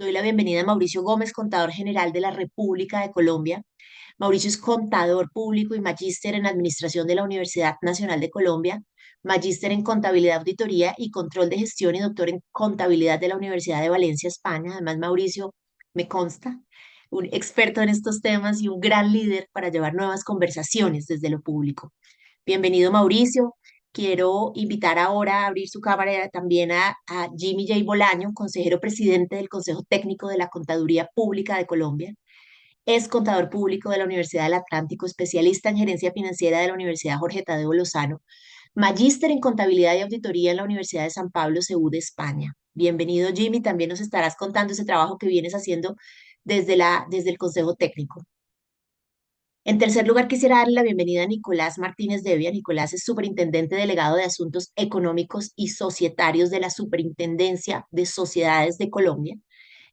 Doy la bienvenida a Mauricio Gómez, contador general de la República de Colombia. Mauricio es contador público y magíster en administración de la Universidad Nacional de Colombia, magíster en contabilidad, auditoría y control de gestión y doctor en contabilidad de la Universidad de Valencia, España. Además, Mauricio, me consta, un experto en estos temas y un gran líder para llevar nuevas conversaciones desde lo público. Bienvenido, Mauricio. Quiero invitar ahora a abrir su cámara también a Jimmy J. Bolaño, consejero presidente del Consejo Técnico de la Contaduría Pública de Colombia. Es contador público de la Universidad del Atlántico, especialista en gerencia financiera de la Universidad Jorge Tadeo Lozano, magíster en contabilidad y auditoría en la Universidad de San Pablo, CEU de España. Bienvenido, Jimmy. También nos estarás contando ese trabajo que vienes haciendo desde el Consejo Técnico. En tercer lugar, quisiera darle la bienvenida a Nicolás Martínez Devia. Nicolás es superintendente delegado de Asuntos Económicos y Societarios de la Superintendencia de Sociedades de Colombia.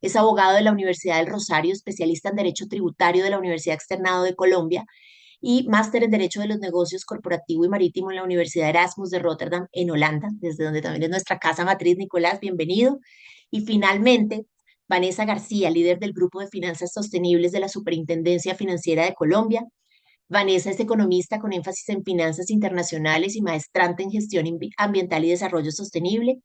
Es abogado de la Universidad del Rosario, especialista en Derecho Tributario de la Universidad Externado de Colombia y máster en Derecho de los Negocios Corporativo y Marítimo en la Universidad Erasmus de Rotterdam, en Holanda, desde donde también es nuestra casa matriz. Nicolás, bienvenido. Y finalmente, Vanessa García, líder del Grupo de Finanzas Sostenibles de la Superintendencia Financiera de Colombia. Vanessa es economista con énfasis en finanzas internacionales y maestrante en gestión ambiental y desarrollo sostenible.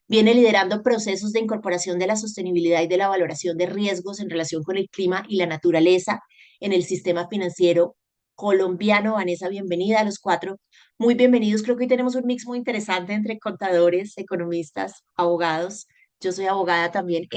Viene liderando procesos de incorporación de la sostenibilidad y de la valoración de riesgos en relación con el clima y la naturaleza en el sistema financiero colombiano. Vanessa, bienvenida a los cuatro. Muy bienvenidos. Creo que hoy tenemos un mix muy interesante entre contadores, economistas, abogados. Yo soy abogada también,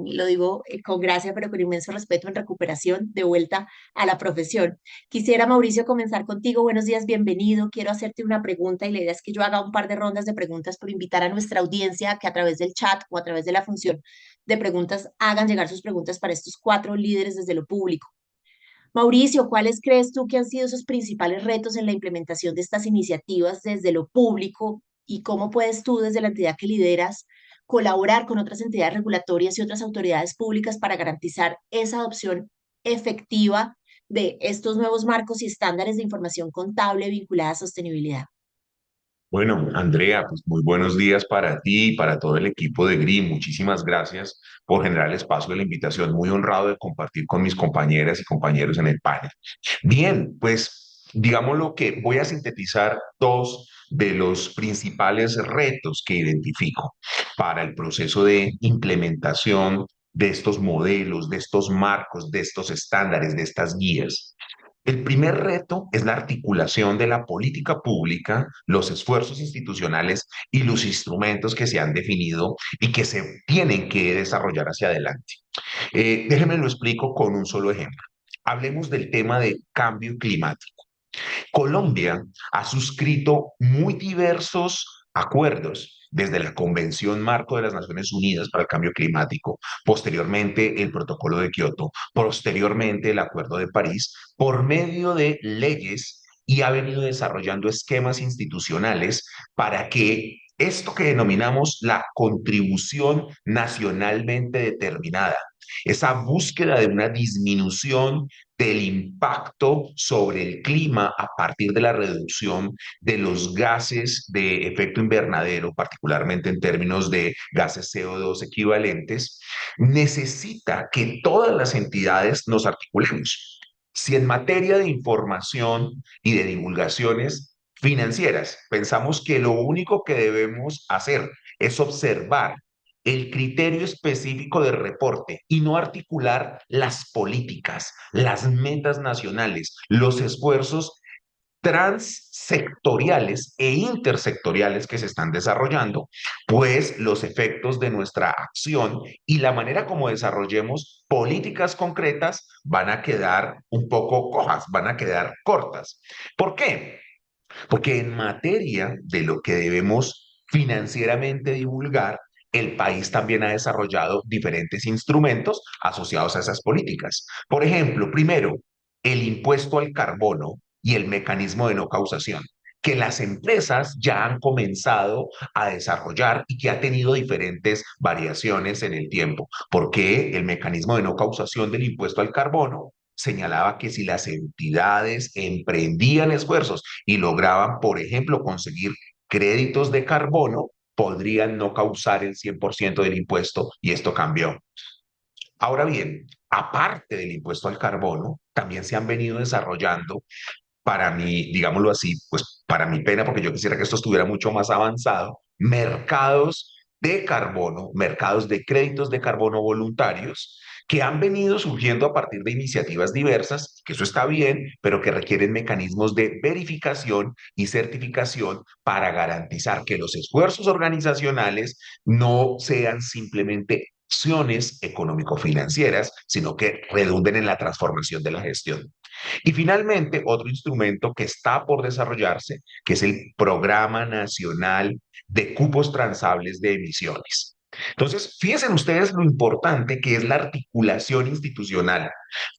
lo digo con gracia, pero con inmenso respeto, en recuperación, de vuelta a la profesión. Quisiera, Mauricio, comenzar contigo. Buenos días, bienvenido. Quiero hacerte una pregunta y la idea es que yo haga un par de rondas de preguntas por invitar a nuestra audiencia a que a través del chat o a través de la función de preguntas hagan llegar sus preguntas para estos cuatro líderes desde lo público. Mauricio, ¿cuáles crees tú que han sido esos principales retos en la implementación de estas iniciativas desde lo público y cómo puedes tú, desde la entidad que lideras, colaborar con otras entidades regulatorias y otras autoridades públicas para garantizar esa adopción efectiva de estos nuevos marcos y estándares de información contable vinculada a sostenibilidad? Bueno, Andrea, pues muy buenos días para ti y para todo el equipo de GRI. Muchísimas gracias por generar el espacio de la invitación. Muy honrado de compartir con mis compañeras y compañeros en el panel. Bien, pues digamos lo que voy a sintetizar dos de los principales retos que identifico para el proceso de implementación de estos modelos, de estos marcos, de estos estándares, de estas guías. El primer reto es la articulación de la política pública, los esfuerzos institucionales y los instrumentos que se han definido y que se tienen que desarrollar hacia adelante. Déjenme lo explico con un solo ejemplo. Hablemos del tema de cambio climático. Colombia ha suscrito muy diversos acuerdos, desde la Convención Marco de las Naciones Unidas para el Cambio Climático, posteriormente el Protocolo de Kioto, posteriormente el Acuerdo de París, por medio de leyes y ha venido desarrollando esquemas institucionales para que esto que denominamos la contribución nacionalmente determinada, esa búsqueda de una disminución del impacto sobre el clima a partir de la reducción de los gases de efecto invernadero, particularmente en términos de gases CO2 equivalentes, necesita que todas las entidades nos articulemos. Si en materia de información y de divulgaciones financieras pensamos que lo único que debemos hacer es observar el criterio específico de reporte y no articular las políticas, las metas nacionales, los esfuerzos transsectoriales e intersectoriales que se están desarrollando, pues los efectos de nuestra acción y la manera como desarrollemos políticas concretas van a quedar un poco cojas, van a quedar cortas. ¿Por qué? Porque en materia de lo que debemos financieramente divulgar, el país también ha desarrollado diferentes instrumentos asociados a esas políticas. Por ejemplo, primero, el impuesto al carbono y el mecanismo de no causación, que las empresas ya han comenzado a desarrollar y que ha tenido diferentes variaciones en el tiempo, porque el mecanismo de no causación del impuesto al carbono señalaba que si las entidades emprendían esfuerzos y lograban, por ejemplo, conseguir créditos de carbono, podrían no causar el 100% del impuesto y esto cambió. Ahora bien, aparte del impuesto al carbono, también se han venido desarrollando para mí, digámoslo así, pues para mi pena, porque yo quisiera que esto estuviera mucho más avanzado, mercados de carbono, mercados de créditos de carbono voluntarios que han venido surgiendo a partir de iniciativas diversas, que eso está bien, pero que requieren mecanismos de verificación y certificación para garantizar que los esfuerzos organizacionales no sean simplemente acciones económico-financieras, sino que redunden en la transformación de la gestión. Y finalmente, otro instrumento que está por desarrollarse, que es el Programa Nacional de Cupos Transables de Emisiones. Entonces, fíjense ustedes lo importante que es la articulación institucional,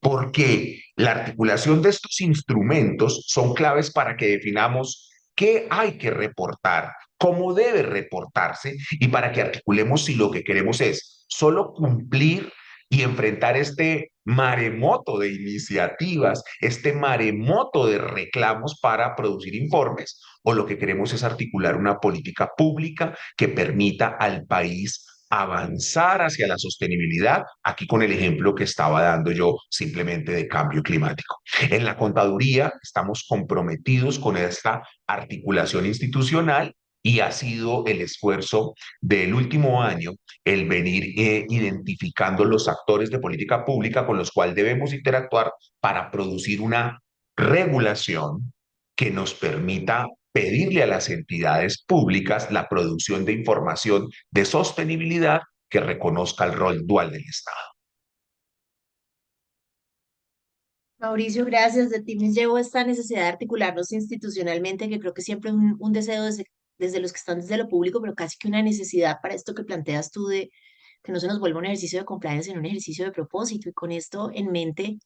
porque la articulación de estos instrumentos son claves para que definamos qué hay que reportar, cómo debe reportarse y para que articulemos si lo que queremos es solo cumplir y enfrentar este maremoto de iniciativas, este maremoto de reclamos para producir informes, o lo que queremos es articular una política pública que permita al país avanzar hacia la sostenibilidad, aquí con el ejemplo que estaba dando yo simplemente de cambio climático. En la contaduría estamos comprometidos con esta articulación institucional y ha sido el esfuerzo del último año el venir identificando los actores de política pública con los cuales debemos interactuar para producir una regulación que nos permita pedirle a las entidades públicas la producción de información de sostenibilidad que reconozca el rol dual del Estado. Mauricio, gracias. De ti me llevo esta necesidad de articularnos institucionalmente, que creo que siempre es un deseo desde los que están desde lo público, pero casi que una necesidad para esto que planteas tú de que no se nos vuelva un ejercicio de compliance, sino un ejercicio de propósito. Y con esto en mente,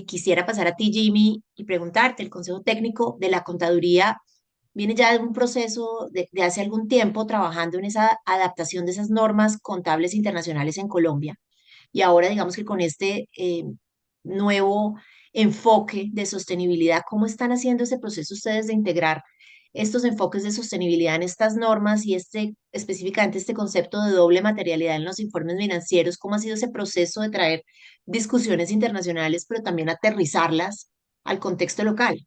quisiera pasar a ti, Jimmy, y preguntarte, el Consejo Técnico de la Contaduría viene ya de un proceso de hace algún tiempo trabajando en esa adaptación de esas normas contables internacionales en Colombia. Y ahora digamos que con este nuevo enfoque de sostenibilidad, ¿cómo están haciendo ese proceso ustedes de integrar estos enfoques de sostenibilidad en estas normas y específicamente este concepto de doble materialidad en los informes financieros? ¿Cómo ha sido ese proceso de traer discusiones internacionales, pero también aterrizarlas al contexto local?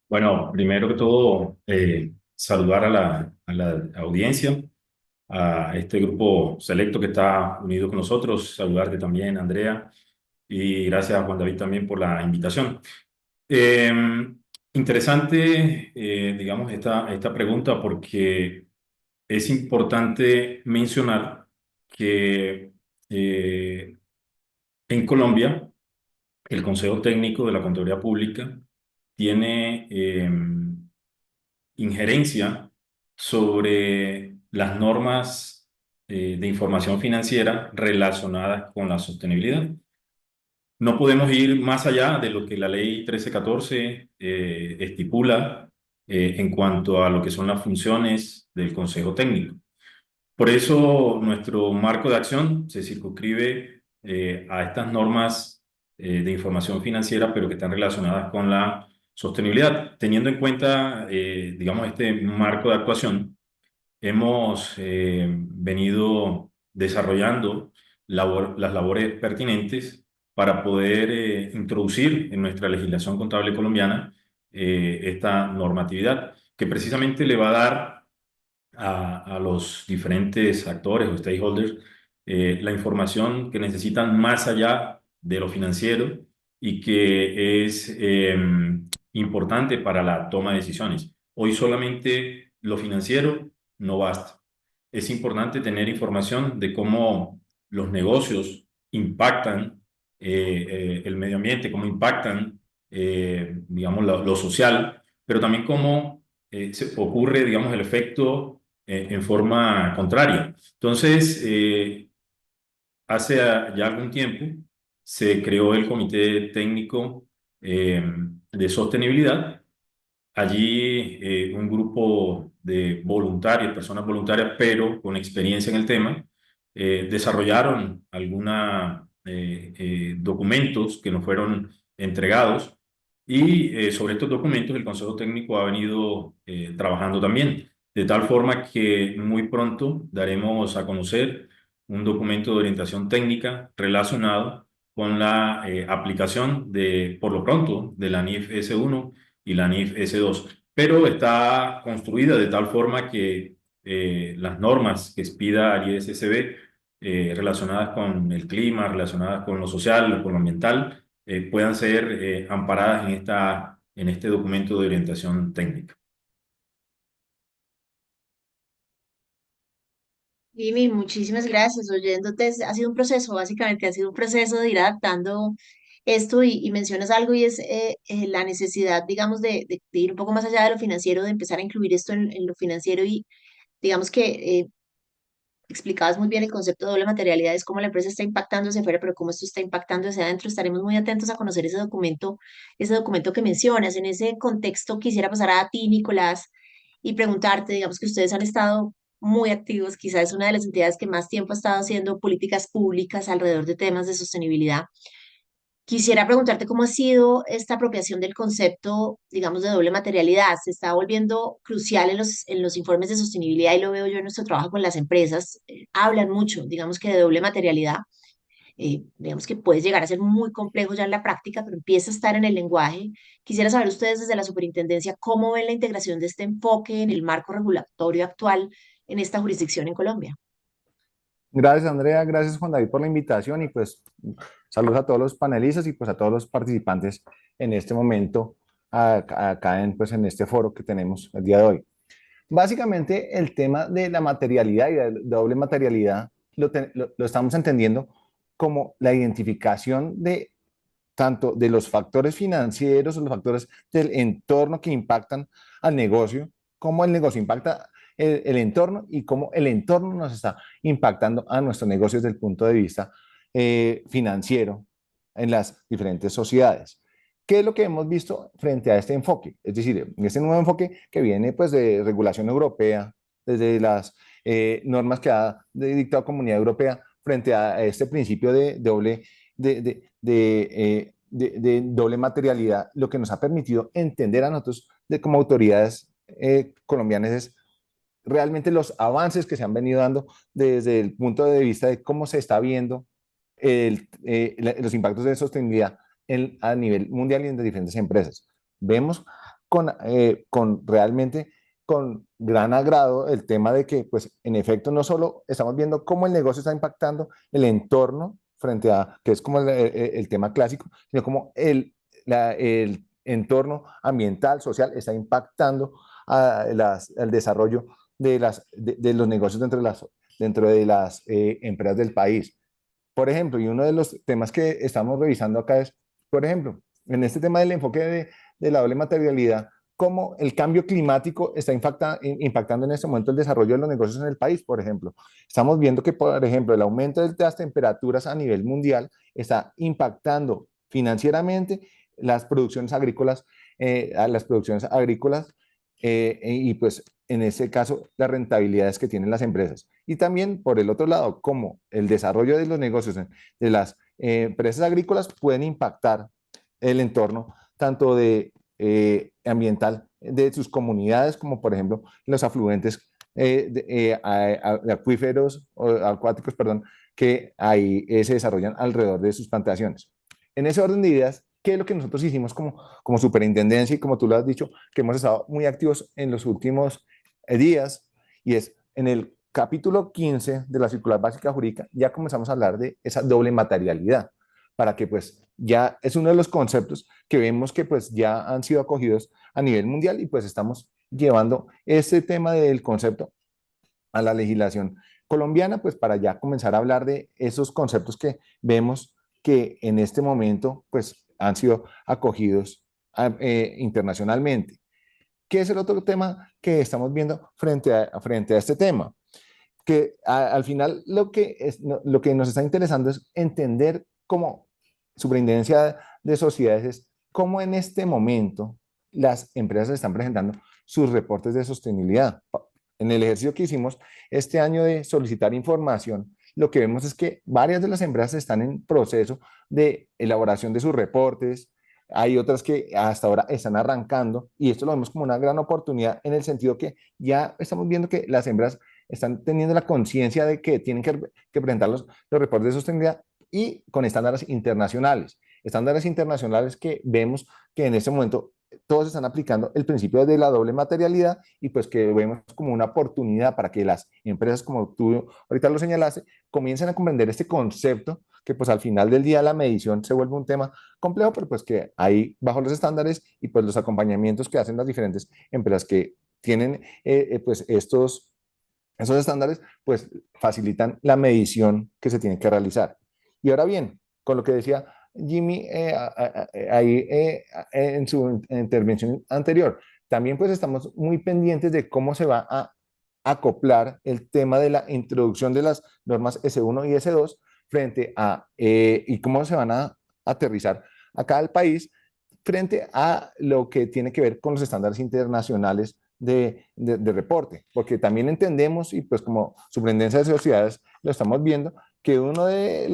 Bueno, primero que todo, saludar a la audiencia, a este grupo selecto que está unido con nosotros, saludarte también, Andrea, y gracias a Juan David también por la invitación. Eh, Interesante, digamos, esta pregunta porque es importante mencionar que en Colombia el Consejo Técnico de la Contaduría Pública tiene injerencia sobre las normas de información financiera relacionadas con la sostenibilidad. No podemos ir más allá de lo que la ley 1314 estipula en cuanto a lo que son las funciones del Consejo Técnico. Por eso nuestro marco de acción se circunscribe a estas normas de información financiera, pero que están relacionadas con la sostenibilidad. Teniendo en cuenta, digamos, este marco de actuación, hemos venido desarrollando las labores pertinentes para poder introducir en nuestra legislación contable colombiana esta normatividad, que precisamente le va a dar a los diferentes actores o stakeholders la información que necesitan más allá de lo financiero y que es importante para la toma de decisiones. Hoy solamente lo financiero no basta. Es importante tener información de cómo los negocios impactan el medio ambiente, cómo impactan, digamos, lo social, pero también cómo se ocurre, digamos, el efecto en forma contraria. Entonces, hace ya algún tiempo se creó el Comité Técnico de Sostenibilidad. Allí un grupo de voluntarios, personas voluntarias, pero con experiencia en el tema, desarrollaron algunos documentos que nos fueron entregados y sobre estos documentos el Consejo Técnico ha venido trabajando también, de tal forma que muy pronto daremos a conocer un documento de orientación técnica relacionado con la aplicación por lo pronto, de la NIF S1 y la NIF S2, pero está construida de tal forma que las normas que expida el ISSB relacionadas con el clima, relacionadas con lo social, con lo ambiental, puedan ser amparadas en este documento de orientación técnica. Jimmy, muchísimas gracias. Oyéndote, ha sido un proceso, básicamente ha sido un proceso de ir adaptando esto y mencionas algo y es la necesidad, digamos, de ir un poco más allá de lo financiero, de empezar a incluir esto en lo financiero y digamos que explicabas muy bien el concepto de doble materialidad, es cómo la empresa está impactando hacia afuera, pero cómo esto está impactando hacia adentro. Estaremos muy atentos a conocer ese documento que mencionas. En ese contexto quisiera pasar a ti, Nicolás, y preguntarte, digamos que ustedes han estado muy activos, quizás es una de las entidades que más tiempo ha estado haciendo políticas públicas alrededor de temas de sostenibilidad. Quisiera preguntarte cómo ha sido esta apropiación del concepto, digamos, de doble materialidad. Se está volviendo crucial en los informes de sostenibilidad y lo veo yo en nuestro trabajo con las empresas. Hablan mucho, digamos que de doble materialidad. Digamos que puede llegar a ser muy complejo ya en la práctica, pero empieza a estar en el lenguaje. Quisiera saber ustedes desde la superintendencia cómo ven la integración de este enfoque en el marco regulatorio actual en esta jurisdicción en Colombia. Gracias, Andrea. Gracias, Juan David, por la invitación y pues saludos a todos los panelistas y pues a todos los participantes en este momento acá pues, en este foro que tenemos el día de hoy. Básicamente, el tema de la materialidad y de la doble materialidad lo estamos entendiendo como la identificación de tanto de los factores financieros o los factores del entorno que impactan al negocio, cómo el negocio impacta el entorno y cómo el entorno nos está impactando a nuestros negocios desde el punto de vista financiero en las diferentes sociedades. ¿Qué es lo que hemos visto frente a este enfoque? Es decir, este nuevo enfoque que viene pues de regulación europea, desde las normas que ha dictado Comunidad Europea frente a este principio de doble de doble materialidad, lo que nos ha permitido entender a nosotros como autoridades colombianas es realmente los avances que se han venido dando desde el punto de vista de cómo se está viendo los impactos de sostenibilidad a nivel mundial y en diferentes empresas. Vemos realmente con gran agrado el tema de que, pues, en efecto, no solo estamos viendo cómo el negocio está impactando el entorno frente a, que es como el tema clásico, sino como el entorno ambiental, social, está impactando al desarrollo de los negocios dentro de las empresas del país. Por ejemplo, y uno de los temas que estamos revisando acá es, por ejemplo, en este tema del enfoque de la doble materialidad, cómo el cambio climático está impactando en este momento el desarrollo de los negocios en el país, por ejemplo. Estamos viendo que, por ejemplo, el aumento de las temperaturas a nivel mundial está impactando financieramente las producciones agrícolas, y pues en ese caso las rentabilidades que tienen las empresas. Y también por el otro lado, cómo el desarrollo de los negocios de las empresas agrícolas pueden impactar el entorno tanto ambiental de sus comunidades como por ejemplo los afluentes de acuíferos o acuáticos, perdón, que ahí se desarrollan alrededor de sus plantaciones. En ese orden de ideas, ¿qué es lo que nosotros hicimos como superintendencia y como tú lo has dicho, que hemos estado muy activos en los últimos días? Y es en el capítulo 15 de la circular básica jurídica, ya comenzamos a hablar de esa doble materialidad, para que pues ya es uno de los conceptos que vemos que pues ya han sido acogidos a nivel mundial y pues estamos llevando este tema del concepto a la legislación colombiana, pues para ya comenzar a hablar de esos conceptos que vemos que en este momento pues han sido acogidos internacionalmente. ¿Qué es el otro tema que estamos viendo frente a este tema? Que al final lo que nos está interesando es entender cómo superintendencia de sociedades es cómo en este momento las empresas están presentando sus reportes de sostenibilidad. En el ejercicio que hicimos este año de solicitar información, lo que vemos es que varias de las empresas están en proceso de elaboración de sus reportes. Hay otras que hasta ahora están arrancando y esto lo vemos como una gran oportunidad en el sentido que ya estamos viendo que las empresas están teniendo la conciencia de que tienen que presentar los reportes de sostenibilidad y con estándares internacionales que vemos que en este momento todos están aplicando el principio de la doble materialidad y pues que vemos como una oportunidad para que las empresas, como tú ahorita lo señalaste, comiencen a comprender este concepto que pues al final del día la medición se vuelve un tema complejo, pero pues que ahí bajo los estándares y pues los acompañamientos que hacen las diferentes empresas que tienen pues esos estándares, pues facilitan la medición que se tiene que realizar. Y ahora bien, con lo que decía Jimmy ahí en su intervención anterior, también pues estamos muy pendientes de cómo se va a acoplar el tema de la introducción de las normas S1 y S2 frente a, y cómo se van a aterrizar acá al país frente a lo que tiene que ver con los estándares internacionales de reporte, porque también entendemos, y pues como Superintendencia de Sociedades lo estamos viendo, que uno de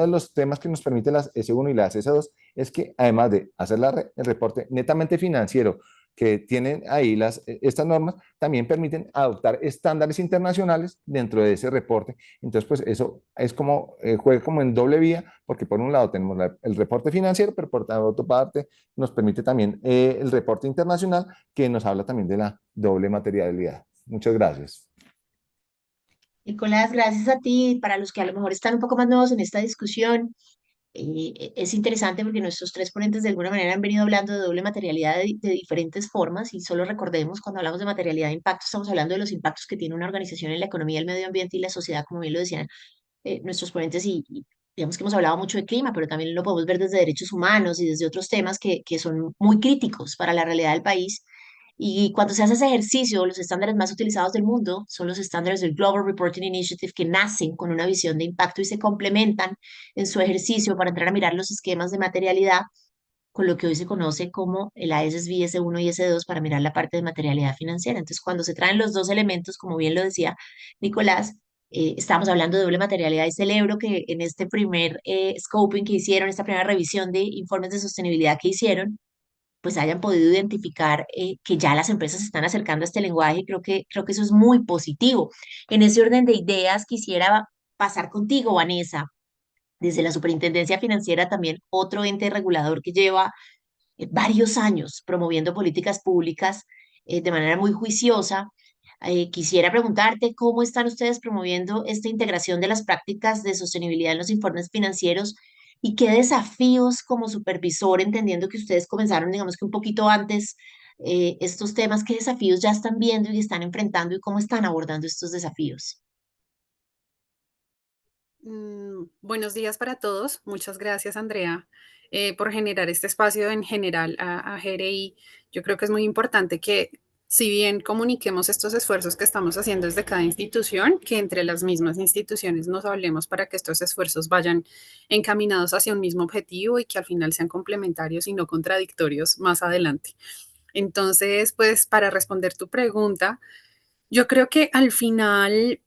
los temas que nos permite las S1 y las S2 es que además de hacer el reporte netamente financiero que tienen ahí estas normas, también permiten adoptar estándares internacionales dentro de ese reporte. Entonces, pues eso es como, juega como en doble vía, porque por un lado tenemos el reporte financiero, pero por otra parte nos permite también el reporte internacional que nos habla también de la doble materialidad. Muchas gracias. Nicolás, gracias a ti. Para los que a lo mejor están un poco más nuevos en esta discusión, es interesante porque nuestros tres ponentes de alguna manera han venido hablando de doble materialidad de diferentes formas y solo recordemos, cuando hablamos de materialidad de impacto, estamos hablando de los impactos que tiene una organización en la economía, el medio ambiente y la sociedad, como bien lo decían nuestros ponentes y digamos que hemos hablado mucho de clima, pero también lo podemos ver desde derechos humanos y desde otros temas que son muy críticos para la realidad del país. Y cuando se hace ese ejercicio, los estándares más utilizados del mundo son los estándares del Global Reporting Initiative que nacen con una visión de impacto y se complementan en su ejercicio para entrar a mirar los esquemas de materialidad con lo que hoy se conoce como el ISSB S1 y S2 para mirar la parte de materialidad financiera. Entonces, cuando se traen los dos elementos, como bien lo decía Nicolás, estábamos hablando de doble materialidad y celebro que en este primer scoping que hicieron, esta primera revisión de informes de sostenibilidad que hicieron, pues hayan podido identificar que ya las empresas se están acercando a este lenguaje y creo que eso es muy positivo. En ese orden de ideas, quisiera pasar contigo, Vanessa, desde la Superintendencia Financiera, también otro ente regulador que lleva varios años promoviendo políticas públicas de manera muy juiciosa. Quisiera preguntarte cómo están ustedes promoviendo esta integración de las prácticas de sostenibilidad en los informes financieros y qué desafíos como supervisor, entendiendo que ustedes comenzaron, digamos que un poquito antes estos temas, qué desafíos ya están viendo y están enfrentando y cómo están abordando estos desafíos. Buenos días para todos. Muchas gracias, Andrea, por generar este espacio en general a GRI. Yo creo que es muy importante que, si bien comuniquemos estos esfuerzos que estamos haciendo desde cada institución, que entre las mismas instituciones nos hablemos para que estos esfuerzos vayan encaminados hacia un mismo objetivo y que al final sean complementarios y no contradictorios más adelante. Entonces, pues para responder tu pregunta, yo creo que al final,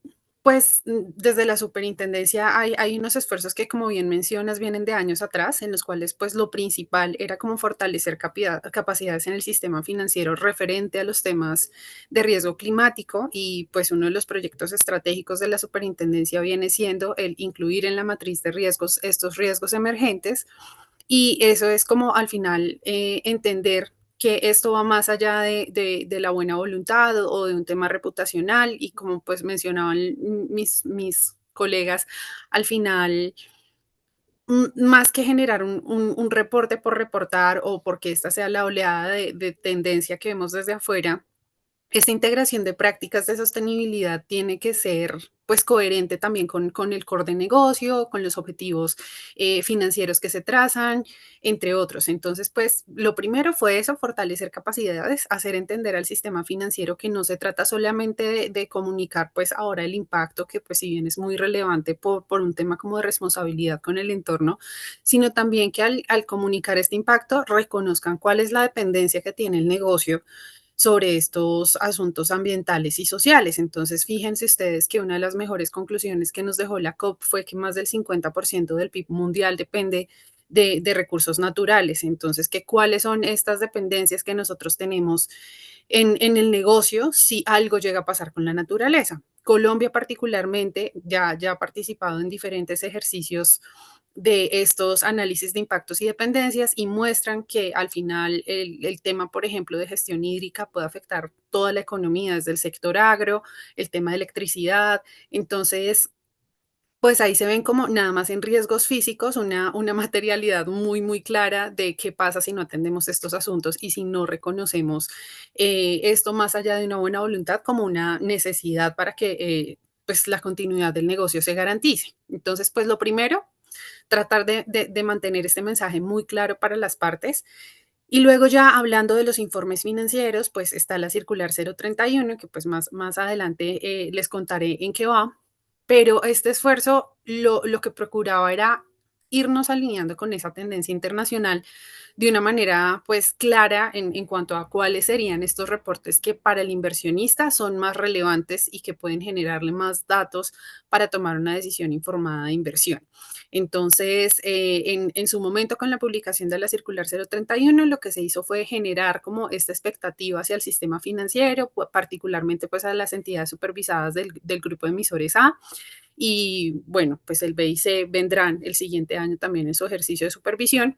pues desde la superintendencia hay unos esfuerzos que, como bien mencionas, vienen de años atrás, en los cuales pues lo principal era como fortalecer capacidades en el sistema financiero referente a los temas de riesgo climático y pues uno de los proyectos estratégicos de la superintendencia viene siendo el incluir en la matriz de riesgos estos riesgos emergentes y eso es como al final entender que esto va más allá de la buena voluntad o de un tema reputacional y como pues mencionaban mis colegas, al final, más que generar un reporte por reportar o porque esta sea la oleada de tendencia que vemos desde afuera, esta integración de prácticas de sostenibilidad tiene que ser pues coherente también con el core de negocio, con los objetivos financieros que se trazan, entre otros. Entonces, pues lo primero fue eso, fortalecer capacidades, hacer entender al sistema financiero que no se trata solamente de comunicar pues ahora el impacto, que pues si bien es muy relevante por un tema como de responsabilidad con el entorno, sino también que al comunicar este impacto reconozcan cuál es la dependencia que tiene el negocio sobre estos asuntos ambientales y sociales. Entonces, fíjense ustedes que una de las mejores conclusiones que nos dejó la COP fue que más del 50% del PIB mundial depende de recursos naturales. Entonces, ¿cuáles son estas dependencias que nosotros tenemos en el negocio si algo llega a pasar con la naturaleza? Colombia particularmente ya ha participado en diferentes ejercicios de estos análisis de impactos y dependencias y muestran que al final el tema, por ejemplo, de gestión hídrica puede afectar toda la economía, desde el sector agro, el tema de electricidad. Entonces, pues ahí se ven como nada más en riesgos físicos, una materialidad muy, muy clara de qué pasa si no atendemos estos asuntos y si no reconocemos esto más allá de una buena voluntad como una necesidad para que pues la continuidad del negocio se garantice. Entonces, pues lo primero, tratar de mantener este mensaje muy claro para las partes. Y luego ya hablando de los informes financieros, pues está la circular 031, que pues más adelante les contaré en qué va, pero este esfuerzo lo que procuraba era irnos alineando con esa tendencia internacional de una manera pues clara en cuanto a cuáles serían estos reportes que para el inversionista son más relevantes y que pueden generarle más datos para tomar una decisión informada de inversión. Entonces, en su momento con la publicación de la circular 031, lo que se hizo fue generar como esta expectativa hacia el sistema financiero, particularmente pues a las entidades supervisadas del grupo de emisores A. Y bueno, pues el BIC vendrán el siguiente año también en su ejercicio de supervisión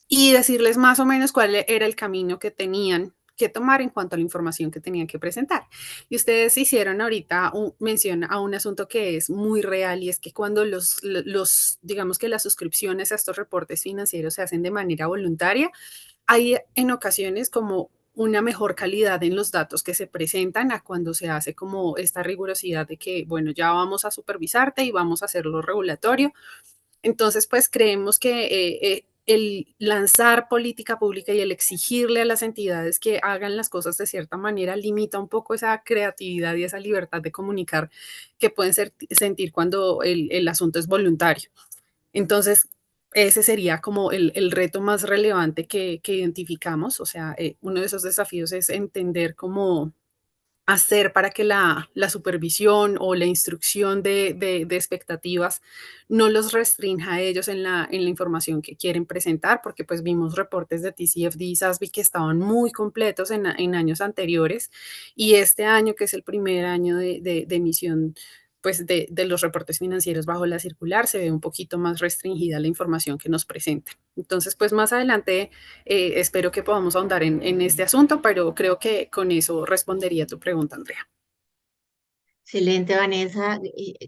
y decirles más o menos cuál era el camino que tenían que tomar en cuanto a la información que tenían que presentar. Y ustedes hicieron ahorita mención a un asunto que es muy real y es que cuando digamos que las suscripciones a estos reportes financieros se hacen de manera voluntaria, hay en ocasiones como una mejor calidad en los datos que se presentan a cuando se hace como esta rigurosidad de que, bueno, ya vamos a supervisarte y vamos a hacerlo regulatorio. Entonces, pues creemos que el lanzar política pública y el exigirle a las entidades que hagan las cosas de cierta manera limita un poco esa creatividad y esa libertad de comunicar que pueden sentir cuando el asunto es voluntario. Entonces, ese sería como el reto más relevante que identificamos. O sea, uno de esos desafíos es entender cómo hacer para que la supervisión o la instrucción de expectativas no los restrinja a ellos en la información que quieren presentar, porque pues vimos reportes de TCFD y SASB que estaban muy completos en años anteriores y este año, que es el primer año de emisión pues de los reportes financieros bajo la circular, se ve un poquito más restringida la información que nos presenta. Entonces, pues más adelante espero que podamos ahondar en este asunto, pero creo que con eso respondería tu pregunta, Andrea. Excelente, Vanessa.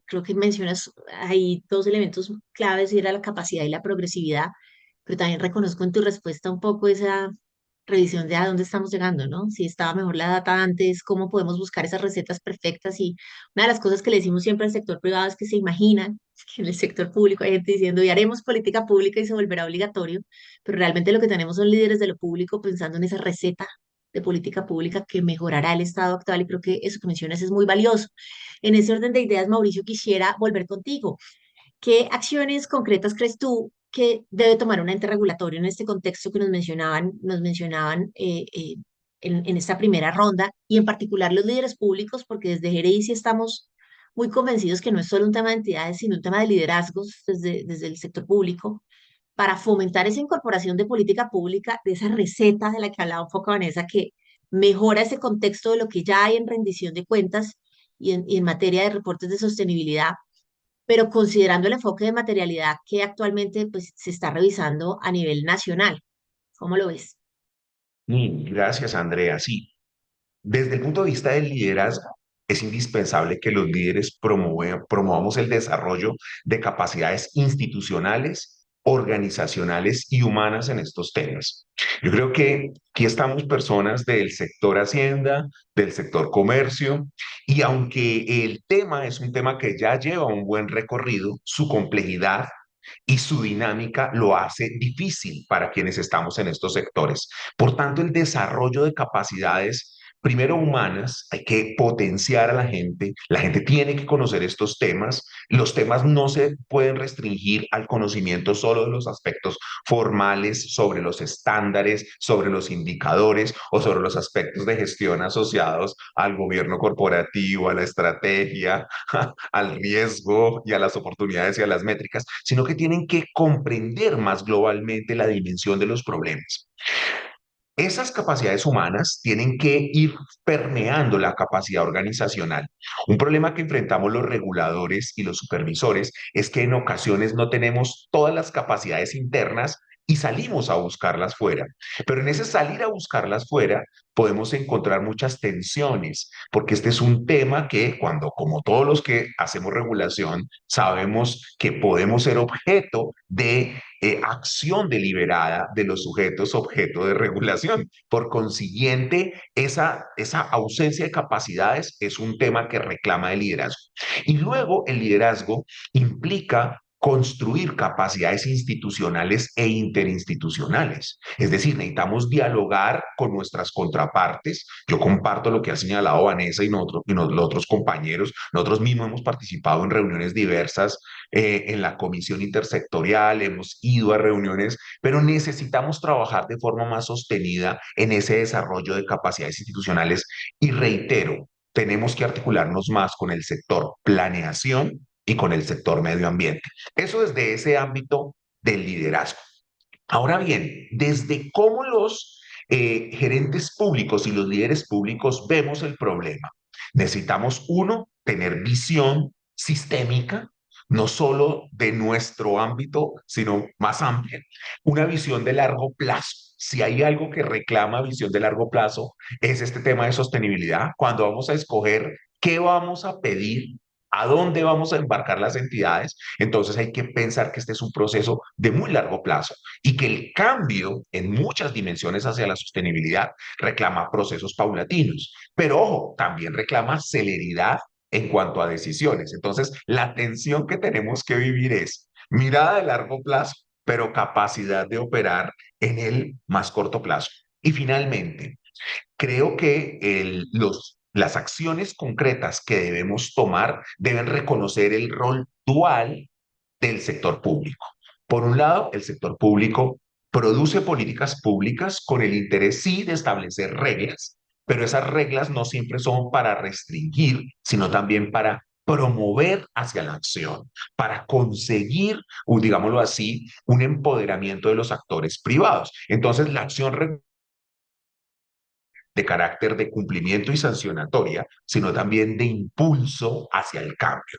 Creo que mencionas ahí dos elementos claves, y era la capacidad y la progresividad, pero también reconozco en tu respuesta un poco esa revisión de a dónde estamos llegando, ¿no? Si estaba mejor la data antes, cómo podemos buscar esas recetas perfectas. Y una de las cosas que le decimos siempre al sector privado es que se imaginan que en el sector público hay gente diciendo, y haremos política pública y se volverá obligatorio, pero realmente lo que tenemos son líderes de lo público pensando en esa receta de política pública que mejorará el estado actual, y creo que eso que mencionas es muy valioso. En ese orden de ideas, Mauricio, quisiera volver contigo. ¿Qué acciones concretas crees tú que debe tomar un ente regulatorio en este contexto que nos mencionaban en esta primera ronda, y en particular los líderes públicos? Porque desde GRI sí estamos muy convencidos que no es solo un tema de entidades, sino un tema de liderazgos desde el sector público, para fomentar esa incorporación de política pública, de esa receta de la que hablaba un poco Vanessa, que mejora ese contexto de lo que ya hay en rendición de cuentas y en materia de reportes de sostenibilidad, pero considerando el enfoque de materialidad que actualmente pues, se está revisando a nivel nacional. ¿Cómo lo ves? Gracias, Andrea. Sí, desde el punto de vista del liderazgo, es indispensable que los líderes promovamos el desarrollo de capacidades institucionales, organizacionales y humanas en estos temas. Yo creo que aquí estamos personas del sector Hacienda, del sector comercio, y aunque el tema es un tema que ya lleva un buen recorrido, su complejidad y su dinámica lo hace difícil para quienes estamos en estos sectores. Por tanto, el desarrollo de capacidades primero humanas, hay que potenciar a la gente tiene que conocer estos temas, los temas no se pueden restringir al conocimiento solo de los aspectos formales, sobre los estándares, sobre los indicadores o sobre los aspectos de gestión asociados al gobierno corporativo, a la estrategia, al riesgo y a las oportunidades y a las métricas, sino que tienen que comprender más globalmente la dimensión de los problemas. Esas capacidades humanas tienen que ir permeando la capacidad organizacional. Un problema que enfrentamos los reguladores y los supervisores es que en ocasiones no tenemos todas las capacidades internas y salimos a buscarlas fuera. Pero en ese salir a buscarlas fuera podemos encontrar muchas tensiones, porque este es un tema que cuando, como todos los que hacemos regulación, sabemos que podemos ser objeto de acción deliberada de los sujetos objeto de regulación. Por consiguiente, esa ausencia de capacidades es un tema que reclama el liderazgo. Y luego el liderazgo implica construir capacidades institucionales e interinstitucionales. Es decir, necesitamos dialogar con nuestras contrapartes. Yo comparto lo que ha señalado Vanessa los otros compañeros. Nosotros mismos hemos participado en reuniones diversas en la comisión intersectorial, hemos ido a reuniones, pero necesitamos trabajar de forma más sostenida en ese desarrollo de capacidades institucionales y reitero, tenemos que articularnos más con el sector planeación y con el sector medio ambiente. Eso desde ese ámbito del liderazgo. Ahora bien, desde cómo los gerentes públicos y los líderes públicos vemos el problema, necesitamos, uno, tener visión sistémica, no solo de nuestro ámbito, sino más amplia, una visión de largo plazo. Si hay algo que reclama visión de largo plazo, es este tema de sostenibilidad. Cuando vamos a escoger qué vamos a pedir, a dónde vamos a embarcar las entidades, entonces hay que pensar que este es un proceso de muy largo plazo y que el cambio en muchas dimensiones hacia la sostenibilidad reclama procesos paulatinos, pero ojo, también reclama celeridad en cuanto a decisiones. Entonces, la tensión que tenemos que vivir es mirada de largo plazo, pero capacidad de operar en el más corto plazo. Y finalmente, creo que las acciones concretas que debemos tomar deben reconocer el rol dual del sector público. Por un lado, el sector público produce políticas públicas con el interés, sí, de establecer reglas, pero esas reglas no siempre son para restringir, sino también para promover hacia la acción, para conseguir, digámoslo así, un empoderamiento de los actores privados. Entonces, la acción de carácter de cumplimiento y sancionatoria, sino también de impulso hacia el cambio.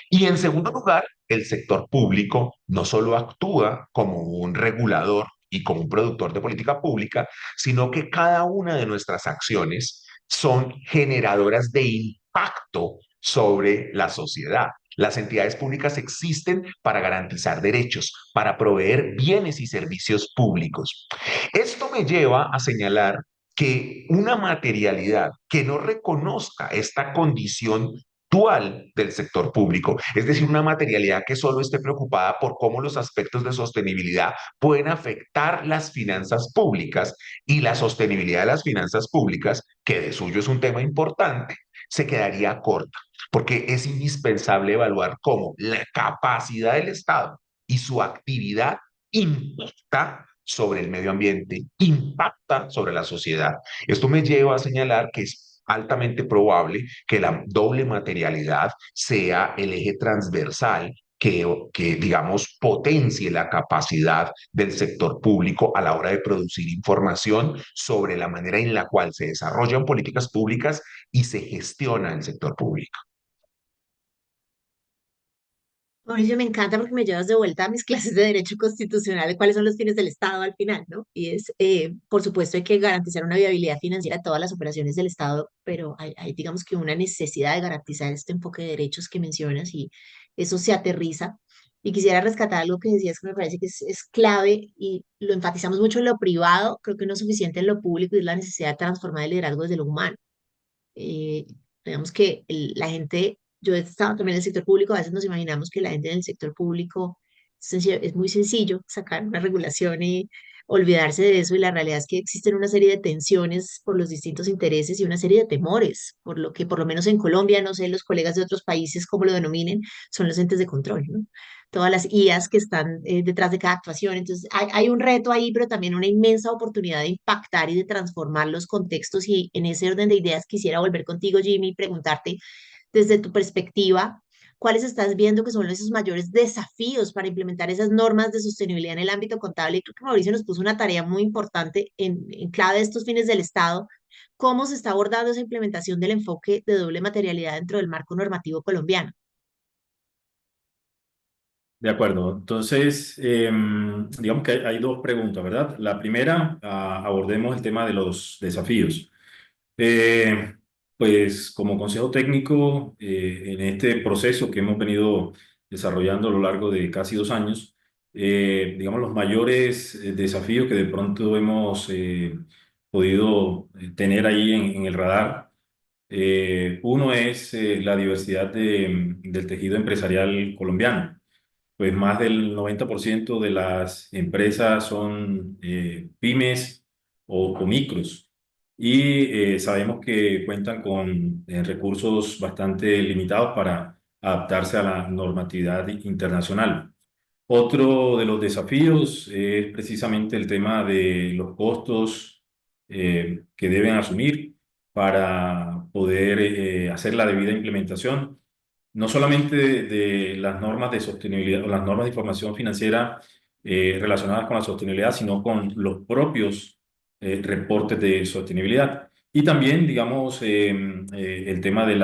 Y en segundo lugar, el sector público no solo actúa como un regulador y como un productor de política pública, sino que cada una de nuestras acciones son generadoras de impacto sobre la sociedad. Las entidades públicas existen para garantizar derechos, para proveer bienes y servicios públicos. Esto me lleva a señalar que una materialidad que no reconozca esta condición dual del sector público, es decir, una materialidad que solo esté preocupada por cómo los aspectos de sostenibilidad pueden afectar las finanzas públicas y la sostenibilidad de las finanzas públicas, que de suyo es un tema importante, se quedaría corta, porque es indispensable evaluar cómo la capacidad del Estado y su actividad impacta sobre el medio ambiente, impacta sobre la sociedad. Esto me lleva a señalar que es altamente probable que la doble materialidad sea el eje transversal digamos, potencie la capacidad del sector público a la hora de producir información sobre la manera en la cual se desarrollan políticas públicas y se gestiona el sector público. Mauricio, me encanta porque me llevas de vuelta a mis clases de Derecho Constitucional, de cuáles son los fines del Estado al final, ¿no? Y es, por supuesto, hay que garantizar una viabilidad financiera a todas las operaciones del Estado, pero hay, digamos que una necesidad de garantizar este enfoque de derechos que mencionas y eso se aterriza. Y quisiera rescatar algo que decías que me parece que es clave y lo enfatizamos mucho en lo privado, creo que no es suficiente en lo público y es la necesidad de transformar el liderazgo desde lo humano. Eh, digamos que la gente, yo he estado también en el sector público, a veces nos imaginamos que la gente en el sector público es muy sencillo sacar una regulación y olvidarse de eso y la realidad es que existen una serie de tensiones por los distintos intereses y una serie de temores, por lo que por lo menos en Colombia, no sé, los colegas de otros países, como lo denominen, son los entes de control, ¿no? Todas las IAs que están detrás de cada actuación. Entonces, hay un reto ahí, pero también una inmensa oportunidad de impactar y de transformar los contextos. Y en ese orden de ideas quisiera volver contigo, Jimmy, y preguntarte desde tu perspectiva, ¿cuáles estás viendo que son esos mayores desafíos para implementar esas normas de sostenibilidad en el ámbito contable? Y creo que Mauricio nos puso una tarea muy importante en clave de estos fines del Estado. ¿Cómo se está abordando esa implementación del enfoque de doble materialidad dentro del marco normativo colombiano? De acuerdo. Entonces, digamos que hay dos preguntas, ¿verdad? La primera, abordemos el tema de los desafíos. Eh, pues como consejo técnico, en este proceso que hemos venido desarrollando a lo largo de casi 2 años, digamos los mayores desafíos que de pronto hemos podido tener ahí en el radar. Uno es la diversidad del tejido empresarial colombiano. Pues más del 90% de las empresas son pymes o micros y sabemos que cuentan con recursos bastante limitados para adaptarse a la normatividad internacional. Otro de los desafíos es precisamente el tema de los costos que deben asumir para poder hacer la debida implementación no solamente de las normas de sostenibilidad o las normas de información financiera relacionadas con la sostenibilidad, sino con los propios reportes de sostenibilidad. Y también, digamos, el tema de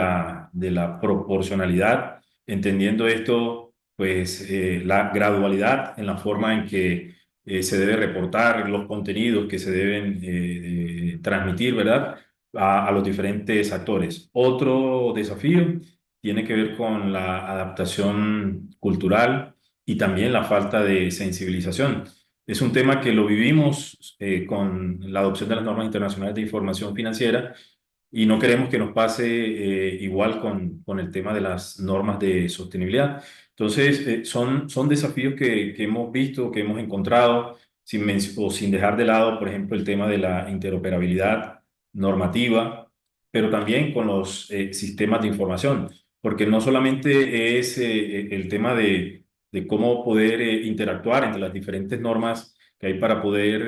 la proporcionalidad, entendiendo esto, pues la gradualidad en la forma en que se debe reportar los contenidos que se deben transmitir, ¿verdad? A los diferentes actores. Otro desafío tiene que ver con la adaptación cultural y también la falta de sensibilización. Es un tema que lo vivimos con la adopción de las normas internacionales de información financiera y no queremos que nos pase igual con el tema de las normas de sostenibilidad. Entonces, son desafíos que hemos visto, que hemos encontrado, o sin dejar de lado, por ejemplo, el tema de la interoperabilidad normativa, pero también con los sistemas de información porque no solamente es el tema de cómo poder interactuar entre las diferentes normas que hay para poder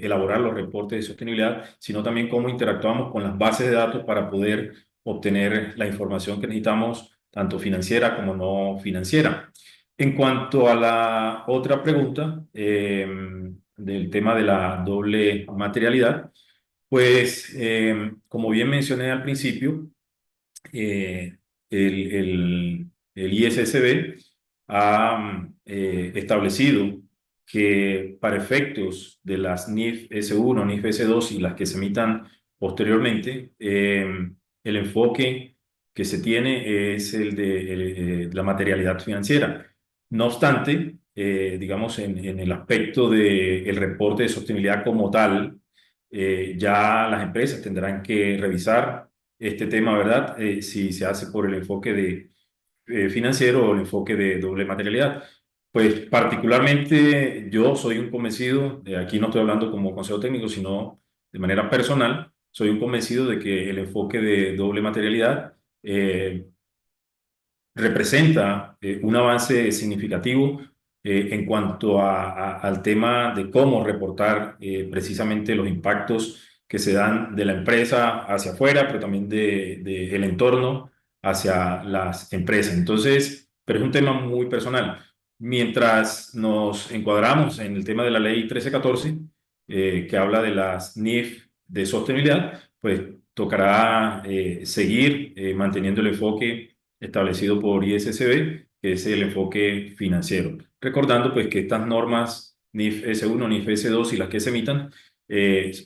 elaborar los reportes de sostenibilidad, sino también cómo interactuamos con las bases de datos para poder obtener la información que necesitamos, tanto financiera como no financiera. En cuanto a la otra pregunta del tema de la doble materialidad, pues como bien mencioné al principio, eh, el ISSB ha establecido que para efectos de las NIF S1, NIF S2 y las que se emitan posteriormente, el enfoque que se tiene es el de la materialidad financiera. No obstante, digamos, en el aspecto del reporte de sostenibilidad como tal, ya las empresas tendrán que revisar este tema, ¿verdad? Si se hace por el enfoque de, financiero o el enfoque de doble materialidad. Pues particularmente yo soy un convencido, aquí no estoy hablando como consejo técnico, sino de manera personal, soy un convencido de que el enfoque de doble materialidad representa un avance significativo en cuanto al tema de cómo reportar precisamente los impactos que se dan de la empresa hacia afuera, pero también el entorno hacia las empresas. Entonces, pero es un tema muy personal. Mientras nos encuadramos en el tema de la ley 1314, que habla de las NIF de sostenibilidad, pues tocará seguir manteniendo el enfoque establecido por ISSB, que es el enfoque financiero. Recordando pues que estas normas NIF S1, NIF S2 y las que se emitan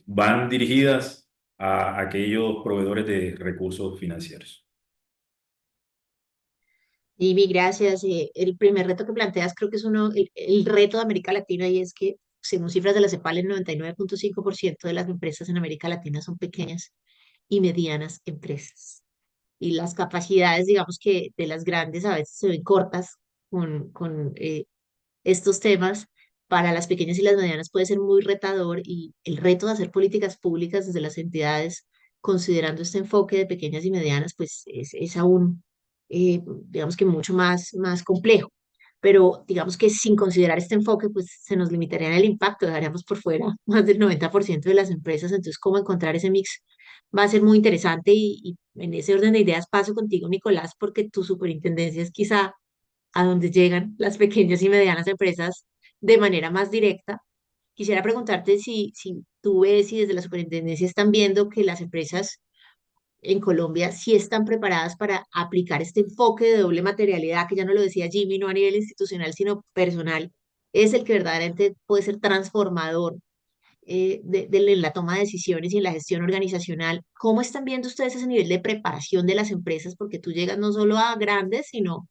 van dirigidas a aquellos proveedores de recursos financieros. Jimmy, gracias. El primer reto que planteas creo que es el reto de América Latina y es que, según cifras de la CEPAL, el 99,5% de las empresas en América Latina son pequeñas y medianas empresas. Y las capacidades, digamos que de las grandes a veces se ven cortas con estos temas para las pequeñas y las medianas puede ser muy retador y el reto de hacer políticas públicas desde las entidades, considerando este enfoque de pequeñas y medianas, pues es aún, digamos que mucho más complejo. Pero digamos que sin considerar este enfoque, pues se nos limitaría en el impacto, dejaríamos por fuera más del 90% de las empresas, entonces cómo encontrar ese mix va a ser muy interesante y en ese orden de ideas paso contigo, Nicolás, porque tu superintendencia es quizá a donde llegan las pequeñas y medianas empresas de manera más directa. Quisiera preguntarte si tú ves y desde la superintendencia están viendo que las empresas en Colombia sí están preparadas para aplicar este enfoque de doble materialidad, que ya no lo decía Jimmy, no a nivel institucional, sino personal, es el que verdaderamente puede ser transformador en la toma de decisiones y en la gestión organizacional. ¿Cómo están viendo ustedes ese nivel de preparación de las empresas? Porque tú llegas no solo a grandes, sino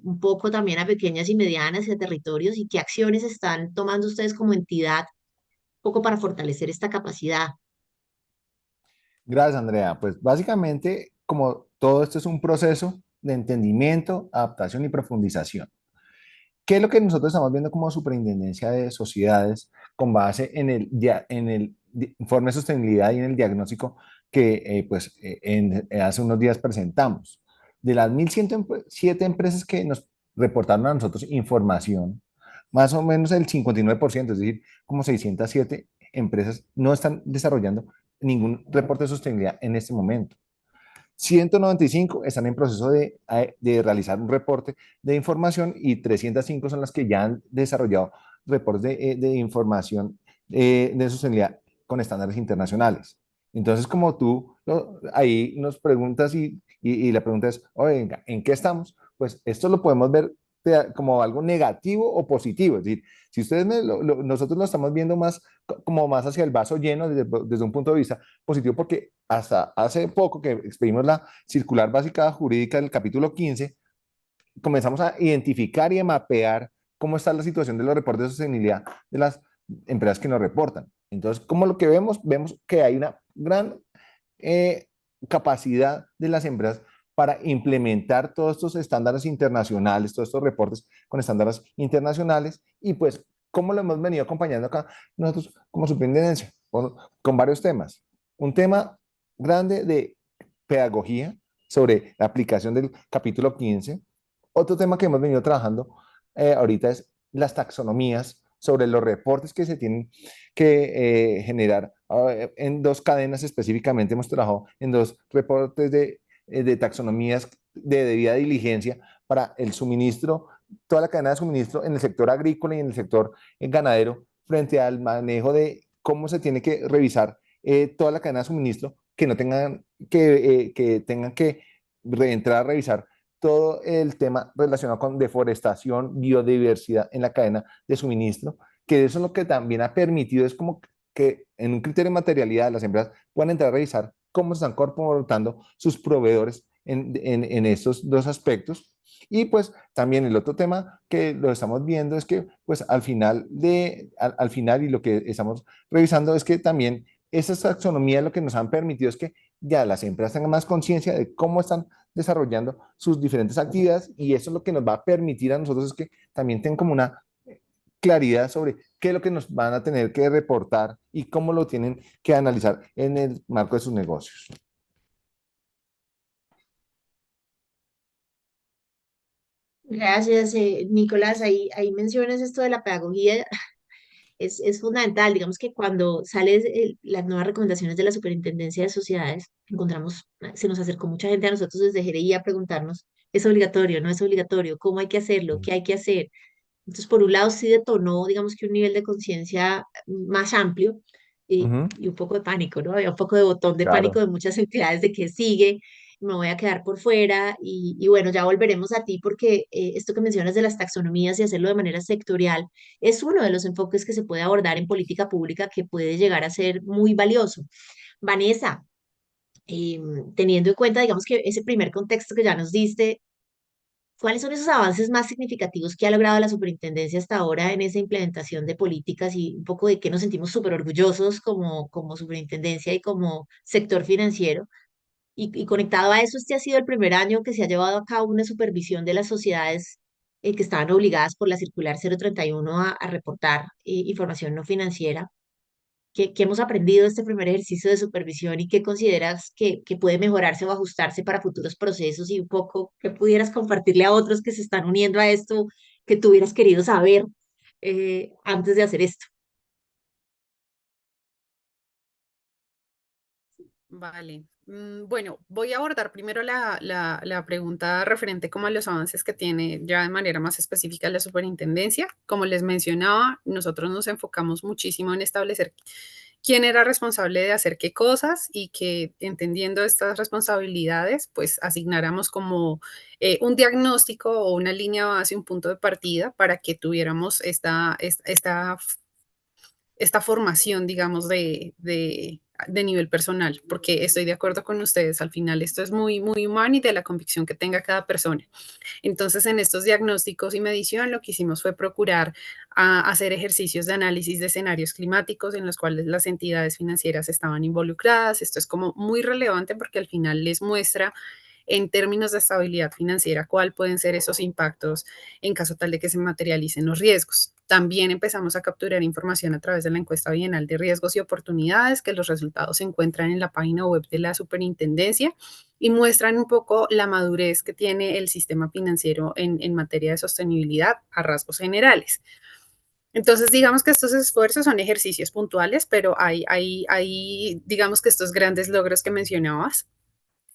un poco también a pequeñas y medianas y a territorios, y qué acciones están tomando ustedes como entidad, un poco para fortalecer esta capacidad. Gracias, Andrea. Pues básicamente, como todo esto es un proceso de entendimiento, adaptación y profundización. ¿Qué es lo que nosotros estamos viendo como Superintendencia de Sociedades con base en el informe de sostenibilidad y en el diagnóstico que hace unos días presentamos? De las 1.107 empresas que nos reportaron a nosotros información, más o menos el 59%, es decir, como 607 empresas no están desarrollando ningún reporte de sostenibilidad en este momento. 195 están en proceso de realizar un reporte de información y 305 son las que ya han desarrollado reportes de información de sostenibilidad con estándares internacionales. Entonces, como tú ahí nos preguntas y la pregunta es, oiga, ¿en qué estamos? Pues esto lo podemos ver como algo negativo o positivo. Es decir, si ustedes nosotros lo estamos viendo más como más hacia el vaso lleno desde un punto de vista positivo, porque hasta hace poco que expedimos la circular básica jurídica del capítulo 15, comenzamos a identificar y a mapear cómo está la situación de los reportes de sostenibilidad de las empresas que nos reportan. Entonces, como lo que vemos que hay una gran eh, capacidad de las empresas para implementar todos estos estándares internacionales, todos estos reportes con estándares internacionales y pues cómo lo hemos venido acompañando acá nosotros como superintendencia con varios temas. Un tema grande de pedagogía sobre la aplicación del capítulo 15. Otro tema que hemos venido trabajando ahorita es las taxonomías sobre los reportes que se tienen que generar en dos cadenas específicamente. Hemos trabajado en dos reportes de taxonomías de debida diligencia para el suministro, toda la cadena de suministro en el sector agrícola y en el sector ganadero, frente al manejo de cómo se tiene que revisar toda la cadena de suministro, que no tengan que tengan que entrar a revisar todo el tema relacionado con deforestación, biodiversidad en la cadena de suministro, que eso es lo que también ha permitido, es como que en un criterio de materialidad las empresas puedan entrar a revisar cómo se están comportando sus proveedores en estos dos aspectos. Y pues también el otro tema que lo estamos viendo es que pues al final y lo que estamos revisando es que también esas taxonomías lo que nos han permitido es que ya las empresas tengan más conciencia de cómo están desarrollando sus diferentes actividades y eso es lo que nos va a permitir a nosotros es que también tengan como una claridad sobre qué es lo que nos van a tener que reportar y cómo lo tienen que analizar en el marco de sus negocios. Gracias, Nicolás. Ahí mencionas esto de la pedagogía. Es fundamental. Digamos que cuando salen las nuevas recomendaciones de la Superintendencia de Sociedades, encontramos, se nos acercó mucha gente a nosotros desde GRI a preguntarnos, ¿es obligatorio? ¿No es obligatorio? ¿Cómo hay que hacerlo? ¿Qué hay que hacer? Entonces, por un lado, sí detonó, digamos que un nivel de conciencia más amplio y un poco de pánico, ¿no? Había un poco de botón de pánico Claro. de muchas entidades de que sigue, me voy a quedar por fuera y bueno, ya volveremos a ti porque esto que mencionas de las taxonomías y hacerlo de manera sectorial es uno de los enfoques que se puede abordar en política pública que puede llegar a ser muy valioso. Vanessa, teniendo en cuenta, digamos que ese primer contexto que ya nos diste, ¿cuáles son esos avances más significativos que ha logrado la superintendencia hasta ahora en esa implementación de políticas y un poco de qué nos sentimos súper orgullosos como superintendencia y como sector financiero? Y conectado a eso, este ha sido el primer año que se ha llevado a cabo una supervisión de las sociedades que estaban obligadas por la circular 031 a reportar información no financiera. ¿Qué hemos aprendido de este primer ejercicio de supervisión y qué consideras que puede mejorarse o ajustarse para futuros procesos y un poco qué pudieras compartirle a otros que se están uniendo a esto, que tú hubieras querido saber antes de hacer esto? Vale. Bueno, voy a abordar primero la pregunta referente como a los avances que tiene ya de manera más específica la superintendencia. Como les mencionaba, nosotros nos enfocamos muchísimo en establecer quién era responsable de hacer qué cosas y que entendiendo estas responsabilidades, pues asignáramos como un diagnóstico o una línea base, un punto de partida para que tuviéramos esta formación, digamos, de nivel personal, porque estoy de acuerdo con ustedes, al final esto es muy, muy humano y de la convicción que tenga cada persona. Entonces, en estos diagnósticos y medición, lo que hicimos fue procurar hacer ejercicios de análisis de escenarios climáticos en los cuales las entidades financieras estaban involucradas. Esto es como muy relevante porque al final les muestra en términos de estabilidad financiera, cuál pueden ser esos impactos en caso tal de que se materialicen los riesgos. También empezamos a capturar información a través de la encuesta bienal de riesgos y oportunidades, que los resultados se encuentran en la página web de la superintendencia y muestran un poco la madurez que tiene el sistema financiero en materia de sostenibilidad a rasgos generales. Entonces, digamos que estos esfuerzos son ejercicios puntuales, pero hay digamos que estos grandes logros que mencionabas.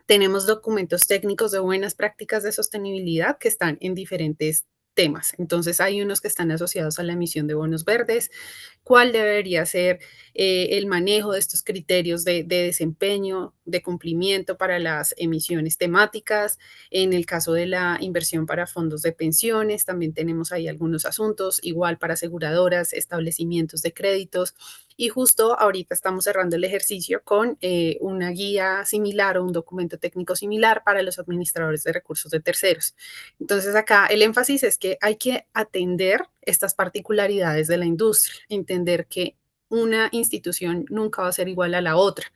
Tenemos documentos técnicos de buenas prácticas de sostenibilidad que están en diferentes temas. Entonces, hay unos que están asociados a la emisión de bonos verdes, cuál debería ser el manejo de estos criterios de desempeño, de cumplimiento para las emisiones temáticas. En el caso de la inversión para fondos de pensiones, también tenemos ahí algunos asuntos, igual para aseguradoras, establecimientos de créditos. Y justo ahorita estamos cerrando el ejercicio con una guía similar o un documento técnico similar para los administradores de recursos de terceros. Entonces acá el énfasis es que hay que atender estas particularidades de la industria, entender que una institución nunca va a ser igual a la otra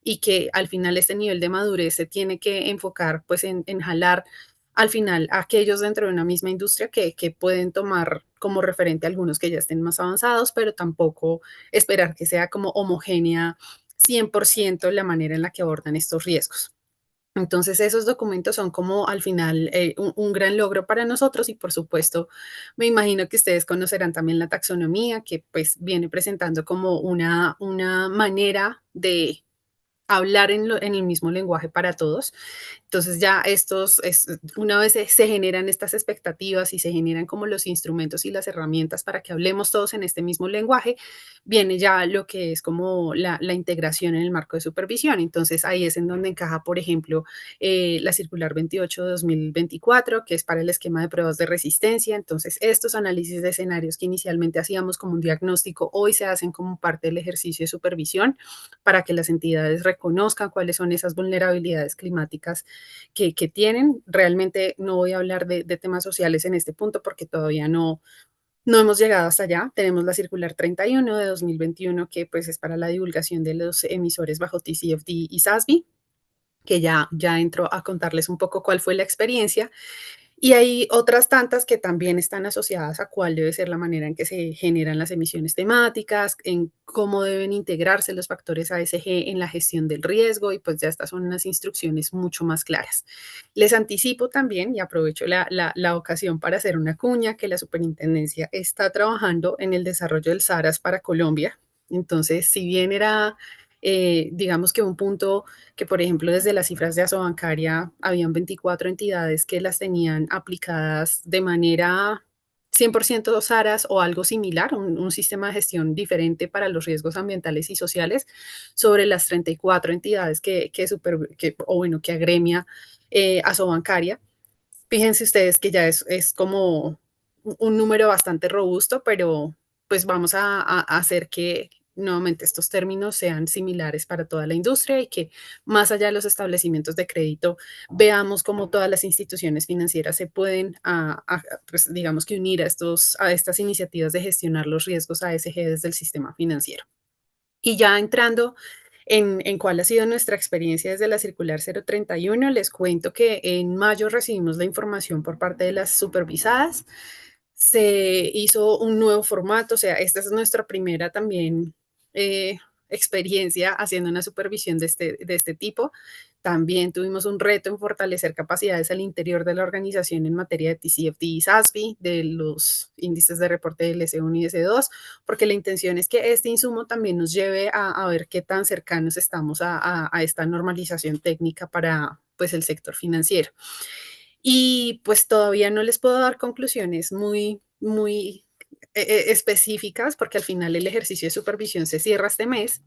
y que al final este nivel de madurez se tiene que enfocar pues en jalar al final a aquellos dentro de una misma industria que pueden tomar como referente a algunos que ya estén más avanzados, pero tampoco esperar que sea como homogénea 100% la manera en la que abordan estos riesgos. Entonces, esos documentos son como al final un gran logro para nosotros y por supuesto, me imagino que ustedes conocerán también la taxonomía que pues viene presentando como una manera de hablar en el mismo lenguaje para todos. Entonces ya una vez se generan estas expectativas y se generan como los instrumentos y las herramientas para que hablemos todos en este mismo lenguaje, viene ya lo que es como la integración en el marco de supervisión. Entonces ahí es en donde encaja, por ejemplo, la circular 28 de 2024, que es para el esquema de pruebas de resistencia. Entonces estos análisis de escenarios que inicialmente hacíamos como un diagnóstico, hoy se hacen como parte del ejercicio de supervisión para que las entidades reconozcan cuáles son esas vulnerabilidades climáticas que tienen. Realmente no voy a hablar de temas sociales en este punto porque todavía no hemos llegado hasta allá. Tenemos la circular 31 de 2021 que pues es para la divulgación de los emisores bajo TCFD y SASB, que ya entro a contarles un poco cuál fue la experiencia. Y hay otras tantas que también están asociadas a cuál debe ser la manera en que se generan las emisiones temáticas, en cómo deben integrarse los factores ASG en la gestión del riesgo y pues ya estas son unas instrucciones mucho más claras. Les anticipo también y aprovecho la ocasión para hacer una cuña que la superintendencia está trabajando en el desarrollo del SARAS para Colombia. Entonces, si bien era, digamos que un punto que, por ejemplo, desde las cifras de Asobancaria habían 24 entidades que las tenían aplicadas de manera 100% SARAS o algo similar, un sistema de gestión diferente para los riesgos ambientales y sociales, sobre las 34 entidades que agremia Asobancaria. Fíjense ustedes que ya es como un número bastante robusto, pero pues vamos a hacer que nuevamente estos términos sean similares para toda la industria y que más allá de los establecimientos de crédito, veamos cómo todas las instituciones financieras se pueden, pues, digamos que unir a estas iniciativas de gestionar los riesgos ASG desde el sistema financiero. Y ya entrando en cuál ha sido nuestra experiencia desde la circular 031. Les cuento que en mayo recibimos la información por parte de las supervisadas. Se hizo un nuevo formato, o sea, esta es nuestra primera también experiencia haciendo una supervisión de este tipo. También tuvimos un reto en fortalecer capacidades al interior de la organización en materia de TCFD y SASB, de los índices de reporte del S1 y S2, porque la intención es que este insumo también nos lleve a ver qué tan cercanos estamos a esta normalización técnica para pues, el sector financiero. Y pues todavía no les puedo dar conclusiones muy específicas, porque al final el ejercicio de supervisión se cierra este mes.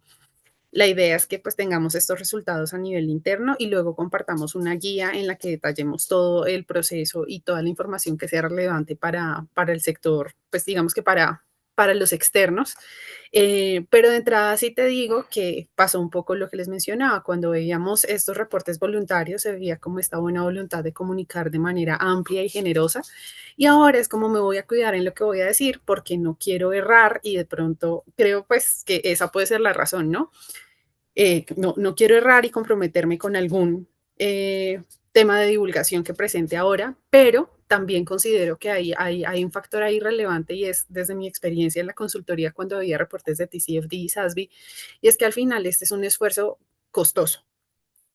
La idea es que pues tengamos estos resultados a nivel interno y luego compartamos una guía en la que detallemos todo el proceso y toda la información que sea relevante para el sector, pues digamos que para los externos. Pero de entrada sí te digo que pasó un poco lo que les mencionaba. Cuando veíamos estos reportes voluntarios, se veía como esta buena voluntad de comunicar de manera amplia y generosa. Y ahora es como me voy a cuidar en lo que voy a decir porque no quiero errar y de pronto creo pues que esa puede ser la razón, ¿no? No quiero errar y comprometerme con algún tema de divulgación que presente ahora, pero también considero que hay un factor ahí relevante y es desde mi experiencia en la consultoría cuando había reportes de TCFD y SASB, y es que al final este es un esfuerzo costoso.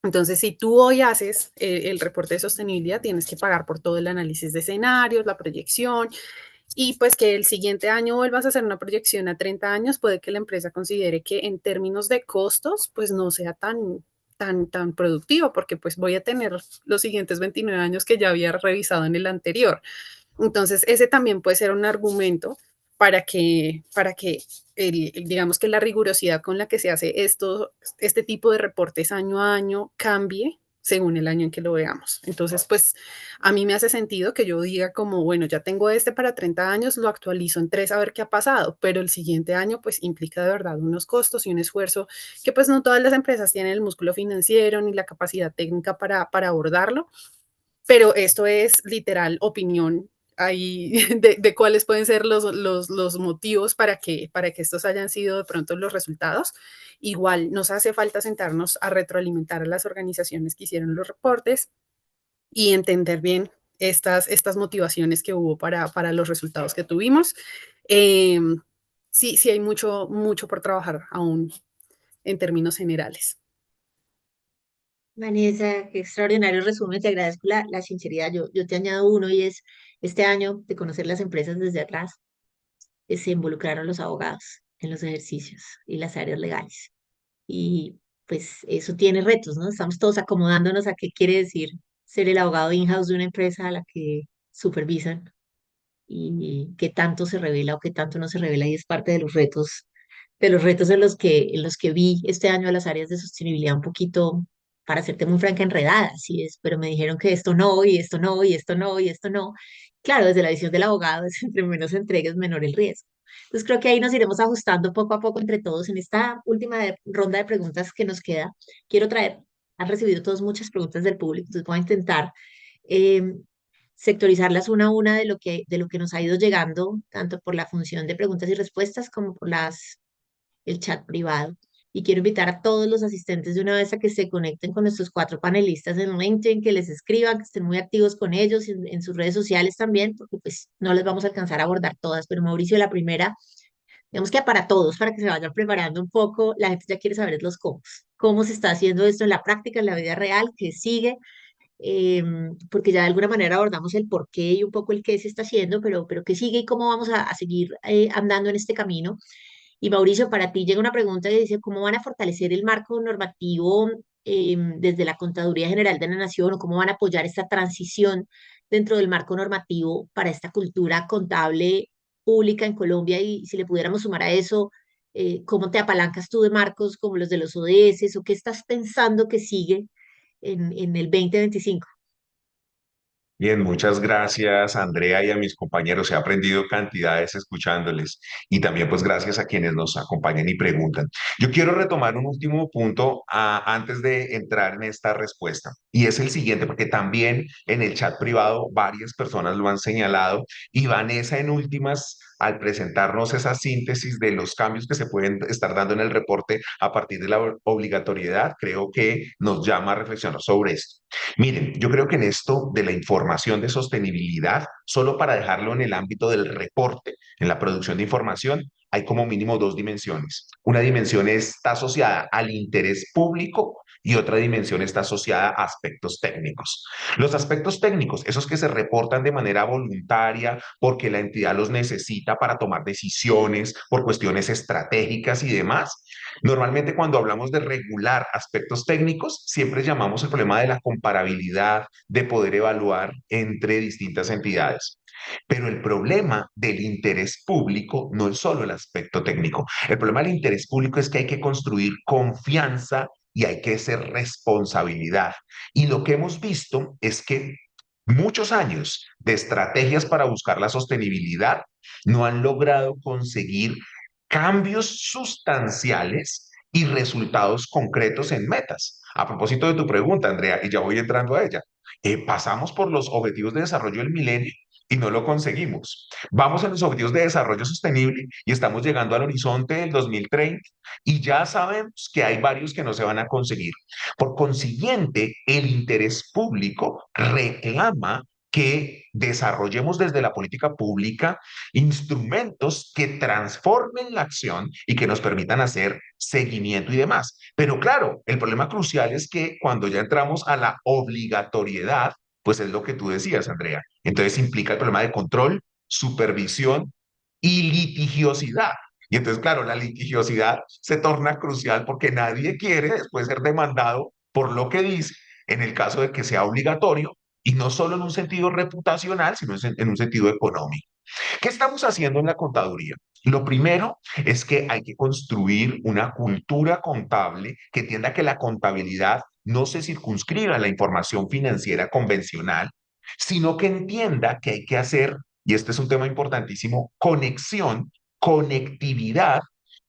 Entonces, si tú hoy haces el reporte de sostenibilidad, tienes que pagar por todo el análisis de escenarios, la proyección, y pues que el siguiente año vuelvas a hacer una proyección a 30 años, puede que la empresa considere que en términos de costos, pues no sea tan productivo, porque pues voy a tener los siguientes 29 años que ya había revisado en el anterior. Entonces, ese también puede ser un argumento para que digamos que la rigurosidad con la que se hace este tipo de reportes año a año cambie según el año en que lo veamos. Entonces, pues a mí me hace sentido que yo diga como, bueno, ya tengo este para 30 años, lo actualizo en 3 a ver qué ha pasado, pero el siguiente año pues implica de verdad unos costos y un esfuerzo que pues no todas las empresas tienen el músculo financiero ni la capacidad técnica para abordarlo, pero esto es literal opinión ahí de cuáles pueden ser los motivos para que estos hayan sido de pronto los resultados. Igual nos hace falta sentarnos a retroalimentar a las organizaciones que hicieron los reportes y entender bien estas motivaciones que hubo para los resultados que tuvimos. Eh, sí hay mucho por trabajar aún en términos generales. Vanessa, qué extraordinario resumen, te agradezco la sinceridad. Yo te añado uno y es este año de conocer las empresas desde atrás, se involucraron los abogados en los ejercicios y las áreas legales. Y pues eso tiene retos, ¿no? Estamos todos acomodándonos a qué quiere decir ser el abogado in-house de una empresa a la que supervisan y qué tanto se revela o qué tanto no se revela y es parte de los retos en los que vi este año a las áreas de sostenibilidad un poquito, para serte muy franca, enredadas, y es, pero me dijeron que esto no, y esto no, y esto no, y esto no. Claro, desde la visión del abogado es entre menos entregues, menor el riesgo. Entonces creo que ahí nos iremos ajustando poco a poco entre todos. En esta última ronda de preguntas que nos queda, quiero traer, han recibido todos muchas preguntas del público, entonces voy a intentar eh, sectorizarlas una a una de lo que nos ha ido llegando, tanto por la función de preguntas y respuestas como por el chat privado. Y quiero invitar a todos los asistentes de una vez a que se conecten con nuestros 4 panelistas en LinkedIn, que les escriban, que estén muy activos con ellos en sus redes sociales también, porque pues no les vamos a alcanzar a abordar todas, pero Mauricio, la primera, digamos que para todos, para que se vayan preparando un poco, la gente ya quiere saber los cómo. ¿Cómo se está haciendo esto en la práctica, en la vida real? ¿Qué sigue? Porque ya de alguna manera abordamos el por qué y un poco el qué se está haciendo, pero qué sigue y cómo vamos a seguir andando en este camino. Y Mauricio, para ti llega una pregunta que dice, ¿cómo van a fortalecer el marco normativo desde la Contaduría General de la Nación o cómo van a apoyar esta transición dentro del marco normativo para esta cultura contable pública en Colombia? Y si le pudiéramos sumar a eso, ¿cómo te apalancas tú de marcos como los de los ODS o qué estás pensando que sigue en el 2025? Bien, muchas gracias, Andrea, y a mis compañeros. He aprendido cantidades escuchándoles y también pues gracias a quienes nos acompañan y preguntan. Yo quiero retomar un último punto antes de entrar en esta respuesta y es el siguiente, porque también en el chat privado varias personas lo han señalado y Vanessa en últimas al presentarnos esa síntesis de los cambios que se pueden estar dando en el reporte a partir de la obligatoriedad, creo que nos llama a reflexionar sobre esto. Miren, yo creo que en esto de la información de sostenibilidad, solo para dejarlo en el ámbito del reporte, en la producción de información, hay como mínimo dos dimensiones. Una dimensión está asociada al interés público y otra dimensión está asociada a aspectos técnicos. Los aspectos técnicos, esos que se reportan de manera voluntaria porque la entidad los necesita para tomar decisiones por cuestiones estratégicas y demás. Normalmente cuando hablamos de regular aspectos técnicos, siempre llamamos el problema de la comparabilidad, de poder evaluar entre distintas entidades. Pero el problema del interés público no es solo el aspecto técnico. El problema del interés público es que hay que construir confianza y hay que hacer responsabilidad. Y lo que hemos visto es que muchos años de estrategias para buscar la sostenibilidad no han logrado conseguir cambios sustanciales y resultados concretos en metas. A propósito de tu pregunta, Andrea, y ya voy entrando a ella, pasamos por los objetivos de desarrollo del milenio y no lo conseguimos. Vamos a los objetivos de desarrollo sostenible y estamos llegando al horizonte del 2030 y ya sabemos que hay varios que no se van a conseguir. Por consiguiente, el interés público reclama que desarrollemos desde la política pública instrumentos que transformen la acción y que nos permitan hacer seguimiento y demás. Pero claro, el problema crucial es que cuando ya entramos a la obligatoriedad, pues es lo que tú decías, Andrea. Entonces implica el problema de control, supervisión y litigiosidad. Y entonces, claro, la litigiosidad se torna crucial porque nadie quiere después ser demandado por lo que dice en el caso de que sea obligatorio y no solo en un sentido reputacional, sino en un sentido económico. ¿Qué estamos haciendo en la contaduría? Lo primero es que hay que construir una cultura contable que entienda que la contabilidad no se circunscriba a la información financiera convencional, sino que entienda que hay que hacer, y este es un tema importantísimo, conexión, conectividad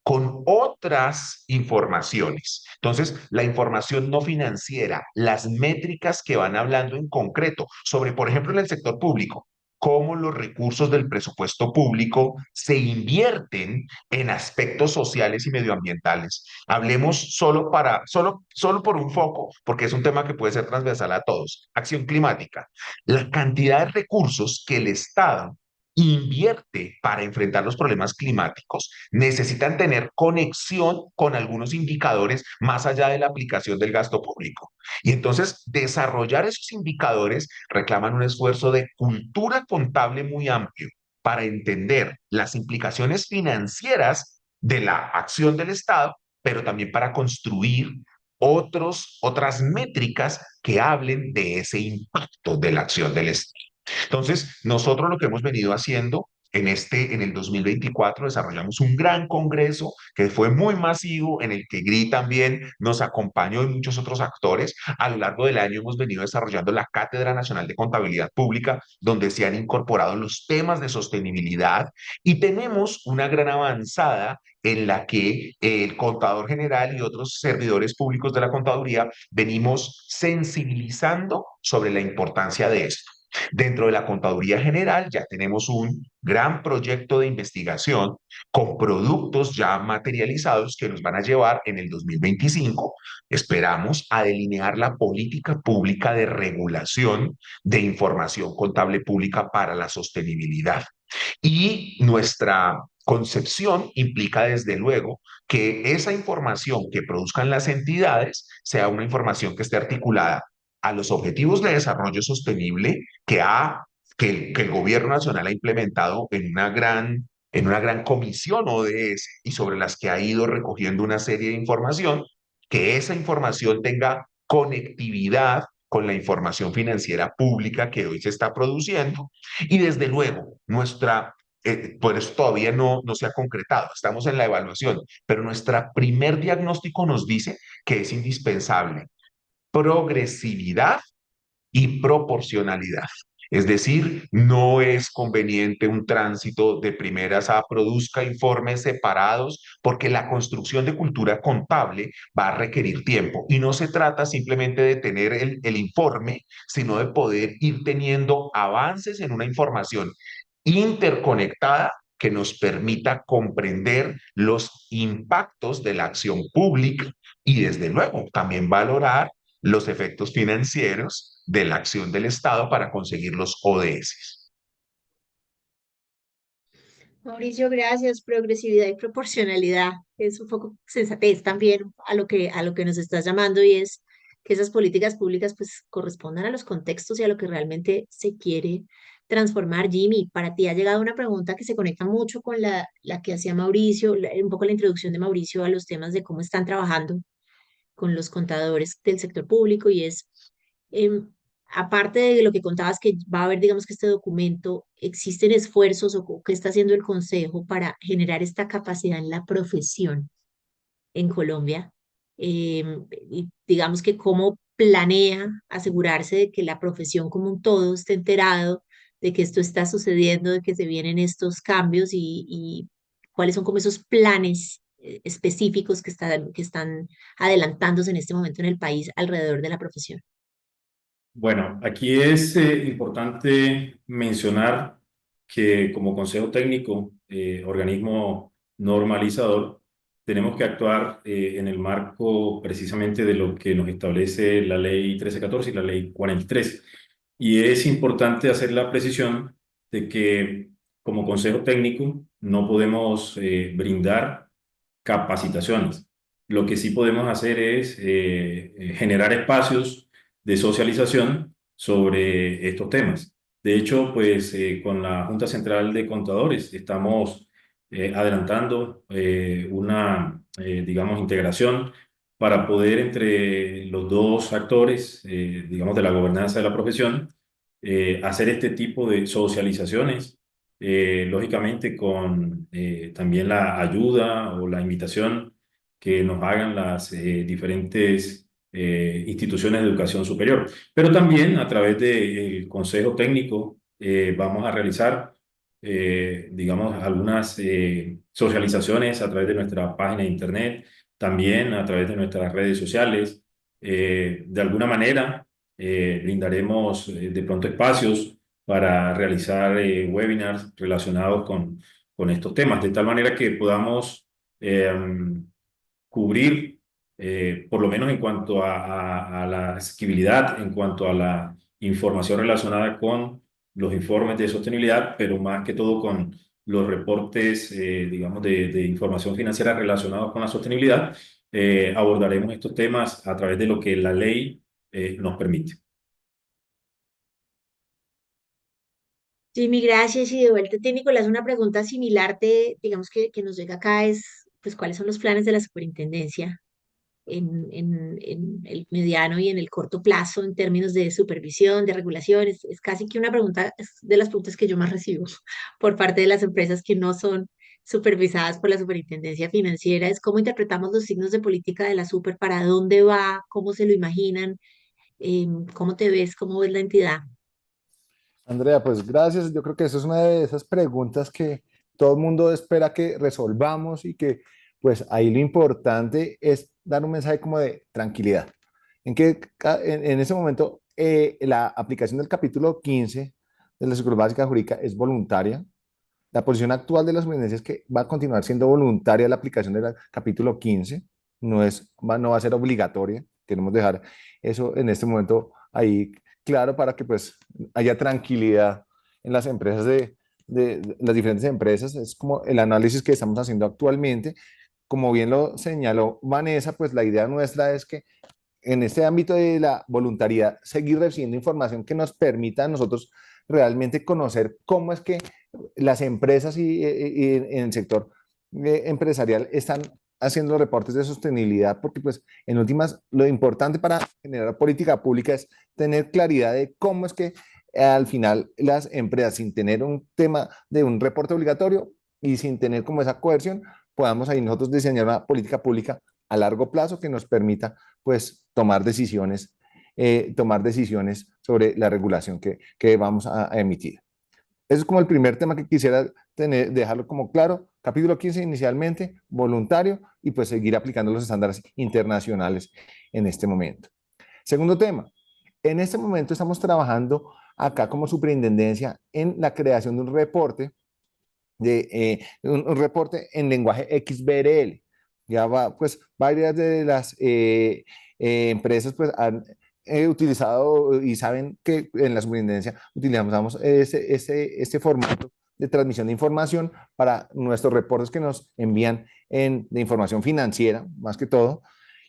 con otras informaciones. Entonces, la información no financiera, las métricas que van hablando en concreto sobre, por ejemplo, en el sector público, cómo los recursos del presupuesto público se invierten en aspectos sociales y medioambientales. Hablemos solo por un foco, porque es un tema que puede ser transversal a todos. Acción climática. La cantidad de recursos que el Estado invierte para enfrentar los problemas climáticos necesitan tener conexión con algunos indicadores más allá de la aplicación del gasto público. Y entonces desarrollar esos indicadores reclaman un esfuerzo de cultura contable muy amplio para entender las implicaciones financieras de la acción del Estado, pero también para construir otras métricas que hablen de ese impacto de la acción del Estado. Entonces, nosotros lo que hemos venido haciendo en el 2024, desarrollamos un gran congreso que fue muy masivo, en el que GRI también nos acompañó y muchos otros actores. A lo largo del año hemos venido desarrollando la Cátedra Nacional de Contabilidad Pública, donde se han incorporado los temas de sostenibilidad y tenemos una gran avanzada en la que el contador general y otros servidores públicos de la contaduría venimos sensibilizando sobre la importancia de esto. Dentro de la Contaduría General ya tenemos un gran proyecto de investigación con productos ya materializados que nos van a llevar en el 2025, esperamos, a delinear la política pública de regulación de información contable pública para la sostenibilidad. Y nuestra concepción implica desde luego que esa información que produzcan las entidades sea una información que esté articulada a los objetivos de desarrollo sostenible que el gobierno nacional ha implementado en una gran comisión ODS y sobre las que ha ido recogiendo una serie de información, que esa información tenga conectividad con la información financiera pública que hoy se está produciendo y desde luego por eso todavía no se ha concretado, estamos en la evaluación, pero nuestro primer diagnóstico nos dice que es indispensable progresividad y proporcionalidad. Es decir, no es conveniente un tránsito de primeras a produzca informes separados porque la construcción de cultura contable va a requerir tiempo y no se trata simplemente de tener el informe, sino de poder ir teniendo avances en una información interconectada que nos permita comprender los impactos de la acción pública y desde luego también valorar los efectos financieros de la acción del Estado para conseguir los ODS. Mauricio, gracias. Progresividad y proporcionalidad es un poco sensatez también a lo que nos estás llamando y es que esas políticas públicas pues correspondan a los contextos y a lo que realmente se quiere transformar. Jimmy, para ti ha llegado una pregunta que se conecta mucho con la que hacía Mauricio, un poco la introducción de Mauricio a los temas de cómo están trabajando con los contadores del sector público y es, em, aparte de lo que contabas que va a haber, digamos que este documento, ¿existen esfuerzos o qué está haciendo el Consejo para generar esta capacidad en la profesión en Colombia? Y digamos que cómo planea asegurarse de que la profesión como un todo esté enterado de que esto está sucediendo, de que se vienen estos cambios y cuáles son como esos planes específicos que están adelantándose en este momento en el país alrededor de la profesión. Bueno, aquí es importante mencionar que como Consejo Técnico, organismo normalizador, tenemos que actuar en el marco precisamente de lo que nos establece la Ley 1314 y la Ley 43. Y es importante hacer la precisión de que como Consejo Técnico no podemos brindar capacitaciones. Lo que sí podemos hacer es generar espacios de socialización sobre estos temas. De hecho, pues con la Junta Central de Contadores estamos adelantando digamos, integración para poder entre los dos actores, digamos, de la gobernanza de la profesión, hacer este tipo de socializaciones, lógicamente con también la ayuda o la invitación que nos hagan las diferentes instituciones de educación superior. Pero también a través del Consejo Técnico vamos a realizar, digamos, algunas socializaciones a través de nuestra página de internet, también a través de nuestras redes sociales. De alguna manera, brindaremos de pronto espacios para realizar webinars relacionados con estos temas, de tal manera que podamos cubrir, por lo menos en cuanto a la asequibilidad, en cuanto a la información relacionada con los informes de sostenibilidad, pero más que todo con los reportes, digamos, de información financiera relacionados con la sostenibilidad. Abordaremos estos temas a través de lo que la ley nos permite. Jimmy, gracias. Y de vuelta, a ti, Nicolás, una pregunta similar digamos que nos llega acá es, pues, ¿cuáles son los planes de la superintendencia en el mediano y en el corto plazo en términos de supervisión, de regulación? Es casi que una pregunta, es de las preguntas que yo más recibo por parte de las empresas que no son supervisadas por la superintendencia financiera, es cómo interpretamos los signos de política de la super, para dónde va, cómo se lo imaginan, cómo te ves, cómo ves la entidad. Andrea, pues gracias. Yo creo que eso es una de esas preguntas que todo el mundo espera que resolvamos y que pues ahí lo importante es dar un mensaje como de tranquilidad. En ese momento la aplicación del capítulo 15 de la Seguridad Básica Jurídica es voluntaria. La posición actual de la superintendencia es que va a continuar siendo voluntaria la aplicación del capítulo 15, no va a ser obligatoria. Queremos dejar eso en este momento ahí claro para que pues haya tranquilidad en las empresas de las diferentes empresas. Es como el análisis que estamos haciendo actualmente. Como bien lo señaló Vanessa, pues la idea nuestra es que en este ámbito de la voluntariedad, seguir recibiendo información que nos permita a nosotros realmente conocer cómo es que las empresas y en el sector empresarial están haciendo los reportes de sostenibilidad, porque pues en últimas lo importante para generar política pública es tener claridad de cómo es que al final las empresas, sin tener un tema de un reporte obligatorio y sin tener como esa coerción, podamos ahí nosotros diseñar una política pública a largo plazo que nos permita pues tomar decisiones sobre la regulación que vamos a emitir. Eso es como el primer tema que quisiera dejarlo como claro. Capítulo 15 inicialmente, voluntario, y pues seguir aplicando los estándares internacionales en este momento. Segundo tema, en este momento estamos trabajando acá como superintendencia en la creación de un reporte un reporte en lenguaje XBRL. Ya va, pues varias de las empresas pues han utilizado y saben que en la superintendencia utilizamos este formato de transmisión de información para nuestros reportes que nos envían de información financiera, más que todo.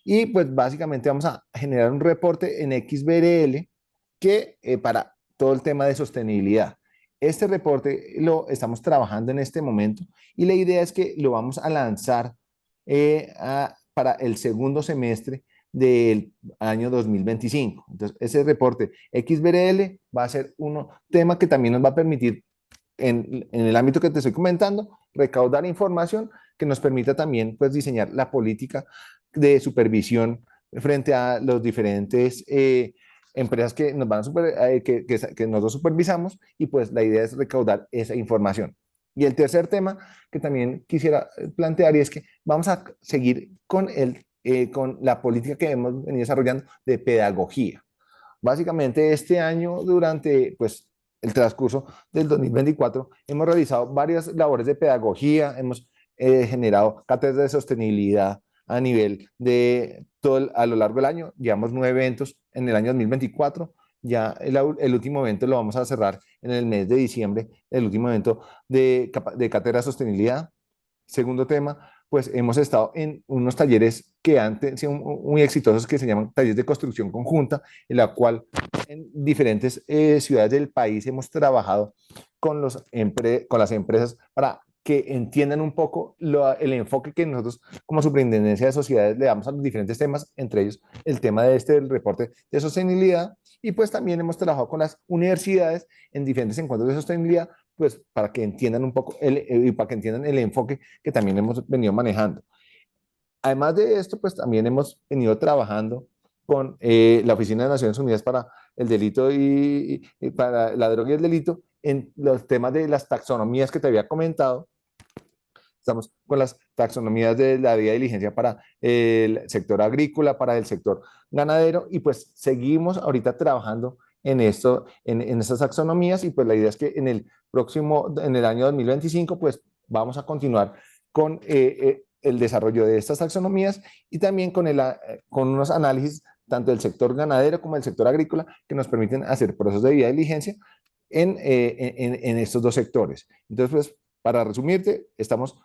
Y pues básicamente vamos a generar un reporte en XBRL que para todo el tema de sostenibilidad. Este reporte lo estamos trabajando en este momento y la idea es que lo vamos a lanzar para el segundo semestre del año 2025. Entonces, ese reporte XBRL va a ser un tema que también nos va a permitir, en el ámbito que te estoy comentando, recaudar información que nos permita también pues, diseñar la política de supervisión frente a los diferentes empresas que nos van a que nosotros supervisamos y pues la idea es recaudar esa información. Y el tercer tema que también quisiera plantear y es que vamos a seguir con la política que hemos venido desarrollando de pedagogía. Básicamente este año, durante pues, el transcurso del 2024, hemos realizado varias labores de pedagogía, hemos generado cátedras de sostenibilidad a nivel de a lo largo del año. Llevamos 9 eventos en el año 2024. Ya el último evento lo vamos a cerrar en el mes de diciembre, el último evento de cátedra de sostenibilidad. Segundo tema, pues hemos estado en unos talleres que han sido muy exitosos que se llaman talleres de construcción conjunta, en la cual en diferentes ciudades del país hemos trabajado con con las empresas para que entiendan un poco el enfoque que nosotros como Superintendencia de Sociedades le damos a los diferentes temas, entre ellos el tema del reporte de sostenibilidad, y pues también hemos trabajado con las universidades en diferentes encuentros de sostenibilidad, pues para que entiendan un poco y para que entiendan el enfoque que también hemos venido manejando. Además de esto, pues también hemos venido trabajando con la Oficina de Naciones Unidas para el Delito y para la Droga y el Delito en los temas de las taxonomías que te había comentado. Estamos con las taxonomías de la debida diligencia para el sector agrícola, para el sector ganadero, y pues seguimos ahorita trabajando en esto, en esas taxonomías, y pues la idea es que en el año 2025, pues vamos a continuar con el desarrollo de estas taxonomías y también con unos análisis tanto del sector ganadero como del sector agrícola que nos permiten hacer procesos de debida diligencia en estos dos sectores. Entonces, pues, para resumirte, estamos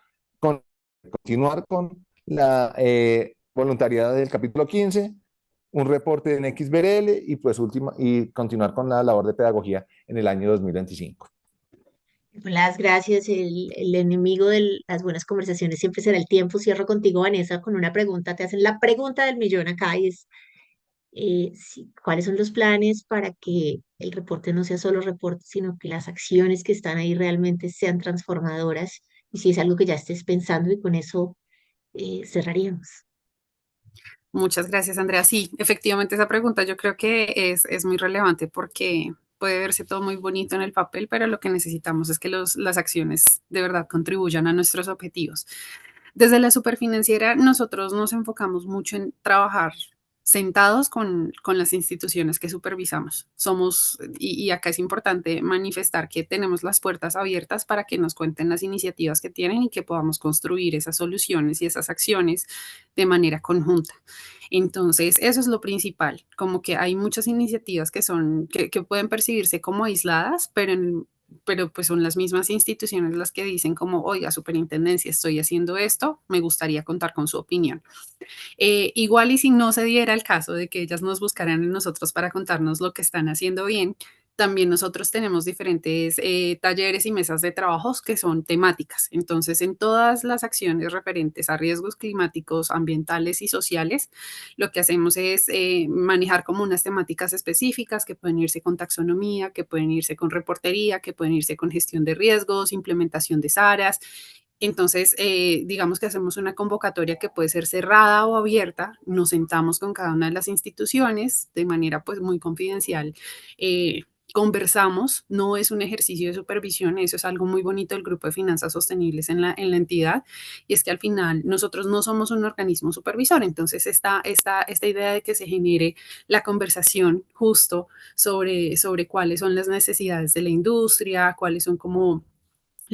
continuar con la voluntariedad del capítulo 15, un reporte en XBRL y pues y continuar con la labor de pedagogía en el año 2025. Las gracias. El enemigo de las buenas conversaciones siempre será el tiempo. Cierro contigo, Vanessa, con una pregunta. Te hacen la pregunta del millón acá y es, ¿cuáles son los planes para que el reporte no sea solo reporte, sino que las acciones que están ahí realmente sean transformadoras? Y si es algo que ya estés pensando y con eso cerraríamos. Muchas gracias, Andrea. Sí, efectivamente esa pregunta yo creo que es muy relevante porque puede verse todo muy bonito en el papel, pero lo que necesitamos es que las acciones de verdad contribuyan a nuestros objetivos. Desde la superfinanciera, nosotros nos enfocamos mucho en trabajar sentados con las instituciones que supervisamos. Y acá es importante manifestar que tenemos las puertas abiertas para que nos cuenten las iniciativas que tienen y que podamos construir esas soluciones y esas acciones de manera conjunta. Entonces, eso es lo principal, como que hay muchas iniciativas que pueden percibirse como aisladas, pero pues son las mismas instituciones las que dicen como, oiga, superintendencia, estoy haciendo esto, me gustaría contar con su opinión. Igual y si no se diera el caso de que ellas nos buscaran en nosotros para contarnos lo que están haciendo bien, también nosotros tenemos diferentes talleres y mesas de trabajos que son temáticas. Entonces, en todas las acciones referentes a riesgos climáticos, ambientales y sociales, lo que hacemos es manejar como unas temáticas específicas que pueden irse con taxonomía, que pueden irse con reportería, que pueden irse con gestión de riesgos, implementación de SARAs. Entonces, digamos que hacemos una convocatoria que puede ser cerrada o abierta, nos sentamos con cada una de las instituciones de manera pues muy confidencial, conversamos, no es un ejercicio de supervisión, eso es algo muy bonito del Grupo de Finanzas Sostenibles en la entidad, y es que al final nosotros no somos un organismo supervisor, entonces esta idea de que se genere la conversación justo sobre cuáles son las necesidades de la industria, cuáles son como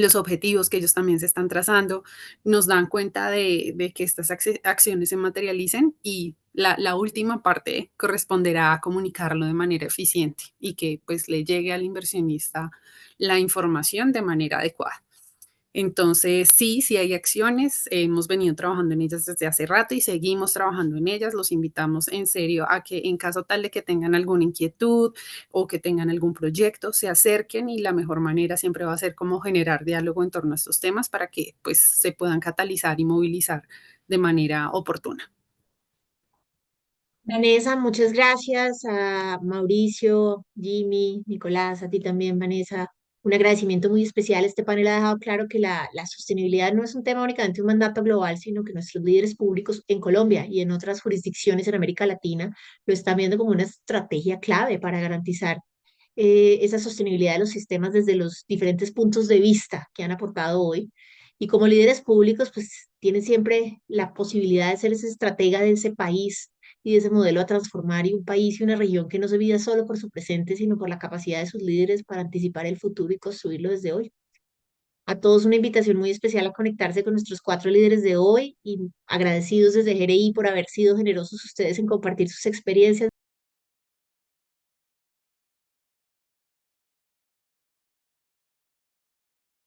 los objetivos que ellos también se están trazando, nos dan cuenta de que estas acciones se materialicen, y la última parte corresponderá a comunicarlo de manera eficiente y que pues le llegue al inversionista la información de manera adecuada. Entonces, sí hay acciones, hemos venido trabajando en ellas desde hace rato y seguimos trabajando en ellas. Los invitamos en serio a que en caso tal de que tengan alguna inquietud o que tengan algún proyecto, se acerquen, y la mejor manera siempre va a ser como generar diálogo en torno a estos temas para que pues se puedan catalizar y movilizar de manera oportuna. Vanessa, muchas gracias a Mauricio, Jimmy, Nicolás, a ti también, Vanessa. Un agradecimiento muy especial. Este panel ha dejado claro que la sostenibilidad no es un tema únicamente un mandato global, sino que nuestros líderes públicos en Colombia y en otras jurisdicciones en América Latina lo están viendo como una estrategia clave para garantizar esa sostenibilidad de los sistemas desde los diferentes puntos de vista que han aportado hoy. Y como líderes públicos, pues tienen siempre la posibilidad de ser ese estratega de ese país y de ese modelo a transformar, y un país y una región que no se mida solo por su presente, sino por la capacidad de sus líderes para anticipar el futuro y construirlo desde hoy. A todos una invitación muy especial a conectarse con nuestros 4 líderes de hoy, y agradecidos desde GRI por haber sido generosos ustedes en compartir sus experiencias.